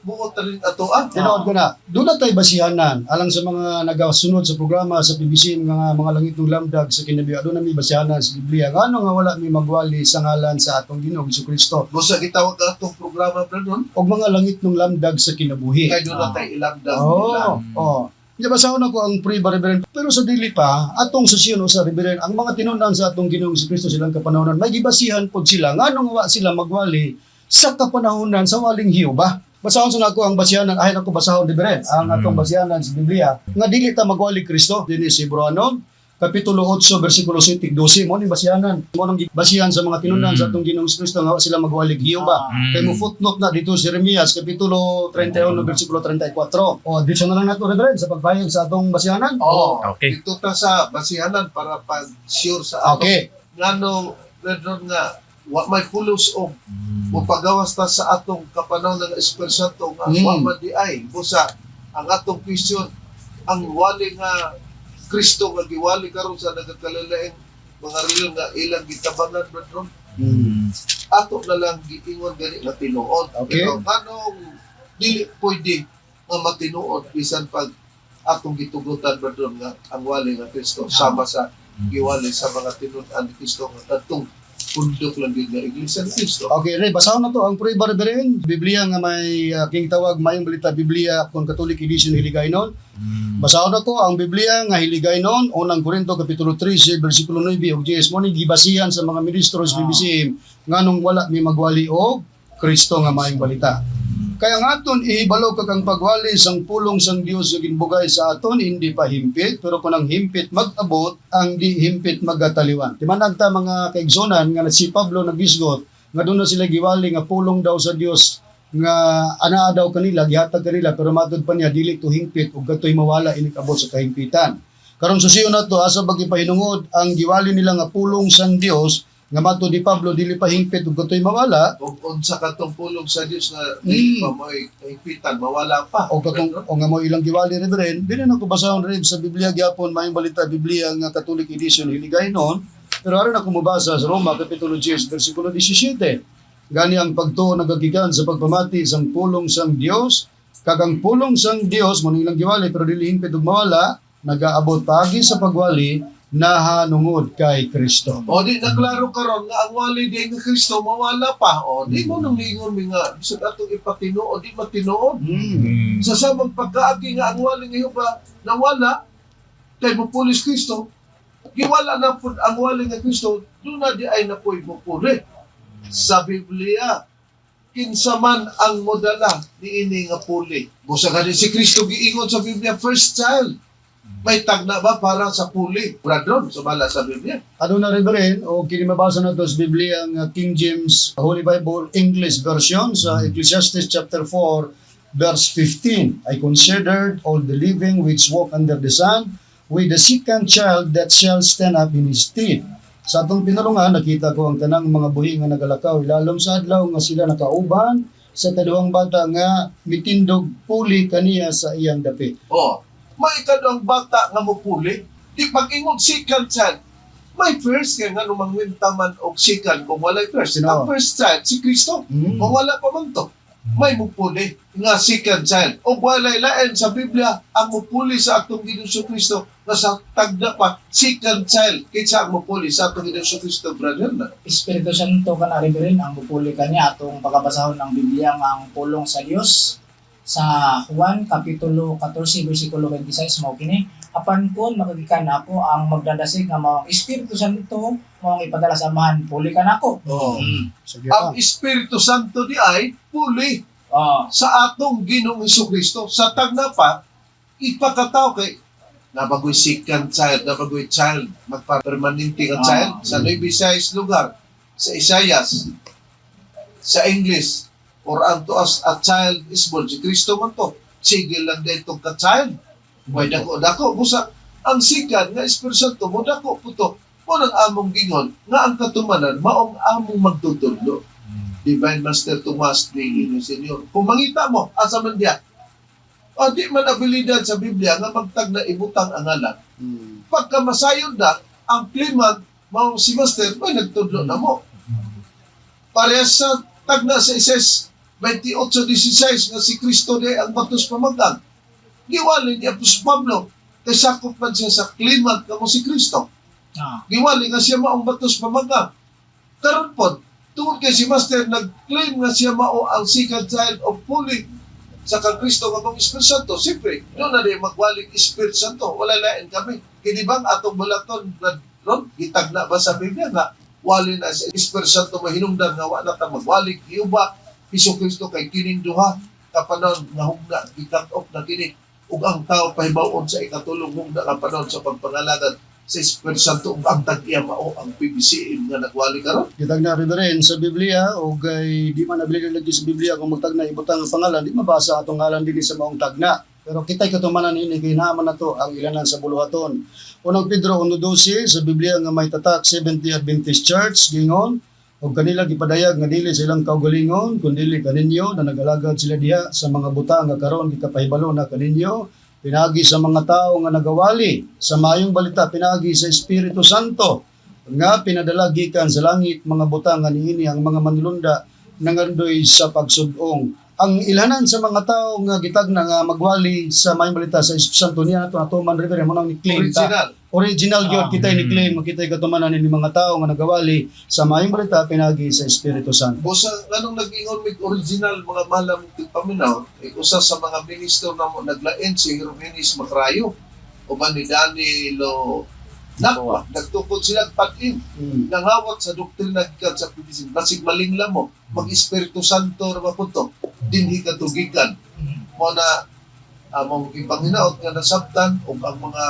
buot na rin ato tinood ko na. Doon na tayo basihanan alang sa mga nagasunod sa programa sa PBC mga langit ng lamdag sa kinabiya. Doon na may basihanan sa Biblia. Ngano nga wala may magwali sa ngalan sa atong Ginoong Hesukristo. Busa gitawag ka itong programa pa doon. Og mga langit ng lamdag sa kinabuhi kinabuhi. Kaya doon natin ilagdag Oo. nila. Oh. Basahon ako ang pre Reverend, pero sa dili pa atong sesyon sa Reverend, ang mga tinunan sa atong Ginoong Kristo silang kapanahonan, may gibasihan pod sila nganong wa sila magwali sa kapanahonan sa waling Hiyuba. Basahon sa nako ang basihanan, ahin ako basahon Reverend, ang atong basihanan sa Biblia nga dili ta magwali Kristo dinhi sa Hebreanon Kapitulo 8, versikulo 7, 12, mo ni basihanan. Mo nang basihan sa mga tinunan sa atong Ginoong Kristo nga wa sila magwalig Hiyuba. Kay mo footnote na dito sa Jeremias Kapitulo 31, versikulo 34. O, dito na lang nato Reverend sa pagpahayag sa atong basihanan. Oo. Okay. Dito ta sa basihanan para pag-sure sa ato. Okay. Ngano, Redron nga, wa may pulos o pagawas ta sa atong kapanahon ng Espiritu Santo nga wa man di ay. Busa, ang atong question, ang wali nga Kristo nga giwali karon sa nagkalalaing mga real nga ilang gitabangan Redron. Ato na lang giingon gani nga tinuod. Okay. Pero kanong dili pwede nga matinuod bisan pag atong gitugutan Redron nga ang wali nga Kristo sama sa giwali sa mga tinud-an ni Kristo nga tatong pundok lang din nga Iglesia ni Kristo. Okay, Ray, basahon na to ang pre Reverend. Biblia nga may king tawag mayong balita Biblia kung Catholic edition Hiligaynon. Basahon na ko ang Biblia nga Hiligaynon, unang Korinto kapitulo 13 versikulo 9 ug 10 mo ni gibasihan sa mga ministro sa BBC nganong wala mi magwali og Kristo nga mayong balita. Kaya nga aton ihibalo kag ang pagwali sang pulong sang Dios nga ginbugay sa aton hindi pa himpit, pero kung ang himpit mag-abot, ang di himpit magataliwan. Timanag ta mga kaigsonan nga si Pablo nagisgot nga doon na sila giwali nga pulong daw sa Dios nga anaa daw kanila gihatag kanila, pero matud pa niya dili to himpit ug gatoy mawala ini kabot sa kahimpitan. Karon susiyo na to asa bagi pahinungod ang giwali nila nga pulong sang Dios nga matud ni Pablo dili pa himpit ug gatoy mawala. Kung unsa katong pulong sa Dios nga dili pa mo'y kahipitan, mawala pa. O katong o nga mo ilang giwali Reverend, dili na ko basahon rin sa Biblia gyapon mayong balita Biblia nga Catholic edition Hiligaynon, pero aron ako mobasa sa Roma kapitulo 10 bersikulo 17. Gani ang pagtuo nagagikan sa pagpamati sang pulong sang Dios, kag ang pulong sang Dios mo ilang giwali pero dili himpit ug mawala, nagaabot pagi sa pagwali nahanungod kay Kristo. O di naklaro karon nga ang wali di nga Kristo mawala pa. O di mo nang lingon mi nga bisag atong ipatinuod di matinuod. Sa samang pagkaagi nga ang wali nga Hiyuba nawala kay mopulis Kristo. Giwala na pud ang wali nga Kristo, doon na di ay napoy mopuli. Sa Biblia, kinsa man ang modala niini nga puli. Busa gani si Kristo giingon sa Biblia, first child. May tagna ba para sa puli? Bradron, sumala sa Biblia. Ano na Reverend, o kini mabasa na to sa Biblia ang King James Holy Bible English version sa Ecclesiastes chapter 4 verse 15. I considered all the living which walk under the sun with the second child that shall stand up in his stead. Sa atong pinulungan, nakita ko ang tanang mga buhi nga nagalakaw, ilalom sa adlaw nga sila nakauban sa kaduhang bata nga mitindog puli kaniya sa iyang dapit. O, may kadang bata nga mopuli. Di pag-ingon second child, may first kaya nga numang wintaman o second kung walay first. Sino? Ang first child, si Kristo. Kung wala pa man to, may mupuli nga second child. O walay lain sa Biblia, ang mupuli sa atong Ginoong Kristo na sa tagda pa, second child. Kitsa ang mupuli sa atong Ginoong Kristo, brother na. Espiritu Santo ka na rin ang mupuli kanya atong pagkabasahon ng Biblia nga ang pulong sa Dios sa Juan kapitulo 14 bersikulo 26 mao kini apan kun magagikan ako ang magdadasig nga mao Espiritu Santo mao ipadala sa amahan puli ka nako. Oo. Sige Ang pa. Espiritu Santo di ay puli sa atong Ginoong Kristo. Sa tagna pa, ipakataw kay nabagoy second child, nabagoy child, magpa-permanente nga child sa Nueva Ecija lugar, sa Isaias, sa English, or unto us a child is born. Si Kristo man to. Sige lang din itong ka-child. May dako. Busa, ang sikan nga Espiritu Santo mo dako po to. Mo nang among gingon nga ang katumanan maong among magtutudlo. Divine Master Tomas ni Senyor. Kung mangita mo, asa man diya. O di man abilidad sa Biblia nga magtag na ibutang ang ngalan. Pagka masayod na, ang klima, maong si Master, may nagtudlo na mo. Parehas sa tagna sa Ises 28:16 nga si Kristo di ang batos pamagang. Giwali ni Apostol Pablo, kay sakop man siya sa klimat kamo si Kristo. Giwali nga siya maong batos pamagang. Karon po, tungod kay si Master nag-claim nga siya mao ang second child of Puli, sa kang Kristo nga mong Espiritu Santo, siyempre, doon na din magwalig Espiritu Santo. Wala lain kami. Kini bang atong bulaton, Ron, gitagna ba sa Biblia nga, wali na sa Espiritu Santo mahinungdan nga wala ta magwalig, iuba, Iso Kristo kay kining duha, kapanon nga hugna, gikat-off na kini, ug ang tao pahibawon sa ikatulong hugna kapanon sa pagpangalagan sa Espiritu Santo ug ang tag-iya mao ang PBCM nga nagwali karon. Gitag na rin sa Biblia o kay di man nabili lagi sa Biblia kung magtagna ibutang ang pangalan, di mabasa atong ngalan din sa maong tagna. Pero kita'y katumanan ini kay naman na to ang ilanan sa buluhaton. Unang Pedro 1:12 sa Biblia nga may tatak 70 Adventist Church gingon ug kanila gipadayag nga dili silang kaugalingon kundi kaninyo na nagalagad sila diha sa mga butang nga karon gikapahibalo na kaninyo. Pinagi sa mga tao nga nagawali sa mayong balita, pinagi sa Espiritu Santo nga pinadala gikan sa langit mga butang nga niini ang mga manlunda nangandoy sa pagsudong. Ang ilanan sa mga tao nga gitagna nga magwali sa mayong balita sa Espiritu Santo niya nato atuman river mo nang ni-claim ta. Original gyud kita ni-claim makita katumanan ni mga tao nga nagawali sa mayong balita pinagi sa Espiritu Santo. Usa nganong nag-ingon mig original mga malam tigpaminaw, usa sa mga ministro namo naglain si Hermenis Macrayo uban ni Danilo Nakwa, nagtukod sila patin, nangawat sa doktrina gikan sa PBC, basig malingla mo, mag-Espiritu Santo na mapunto, dinhi katugikan. Mo na among ipanginaot nga nasabtan o ang mga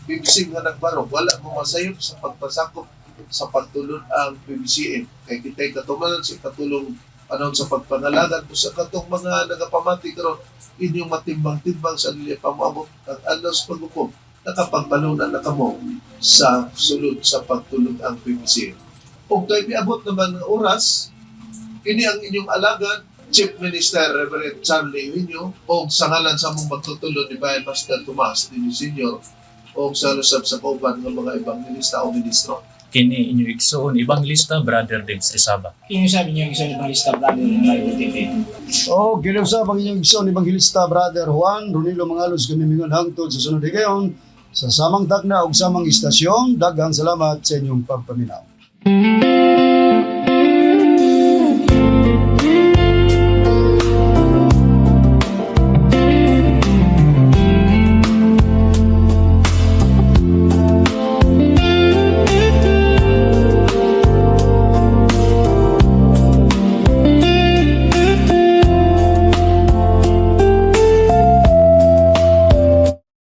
PBC nga nagbarog, wala mo masayop sa pagpasakop sa pagtulod ang PBCM. Kaya kita'y katumanan sa katulong panahon sa pagpangalagan o sa katong mga nagapamati karon inyong matimbang-timbang sa nila pamabot ang alas paghukom nakapagbalunan na kamo sa sulod sa pagtulog ang PBC. Kung kayo miabot naman ng oras, ini ang inyong alagad, Chief Minister Reverend Charlie Eugenio, o sa ngalan sa mong magtutulod ni Bayan Pastor Tomas Dini Sr. o sa lusab sa kauban ng mga ebangelista o ministro. Kini inyo igsoon Ebangelista Brother Dave Srisaba. Kino sabi niyo isa ng lista brother ng Bible TV. O ginusa pang inyong igsoon Ebangelista Brother Juan Ronilo Mangalos kami mingon hangtod sa sunod higayon sa samang tagna ug samang istasyon. Daghang salamat sa inyong pagpaminaw.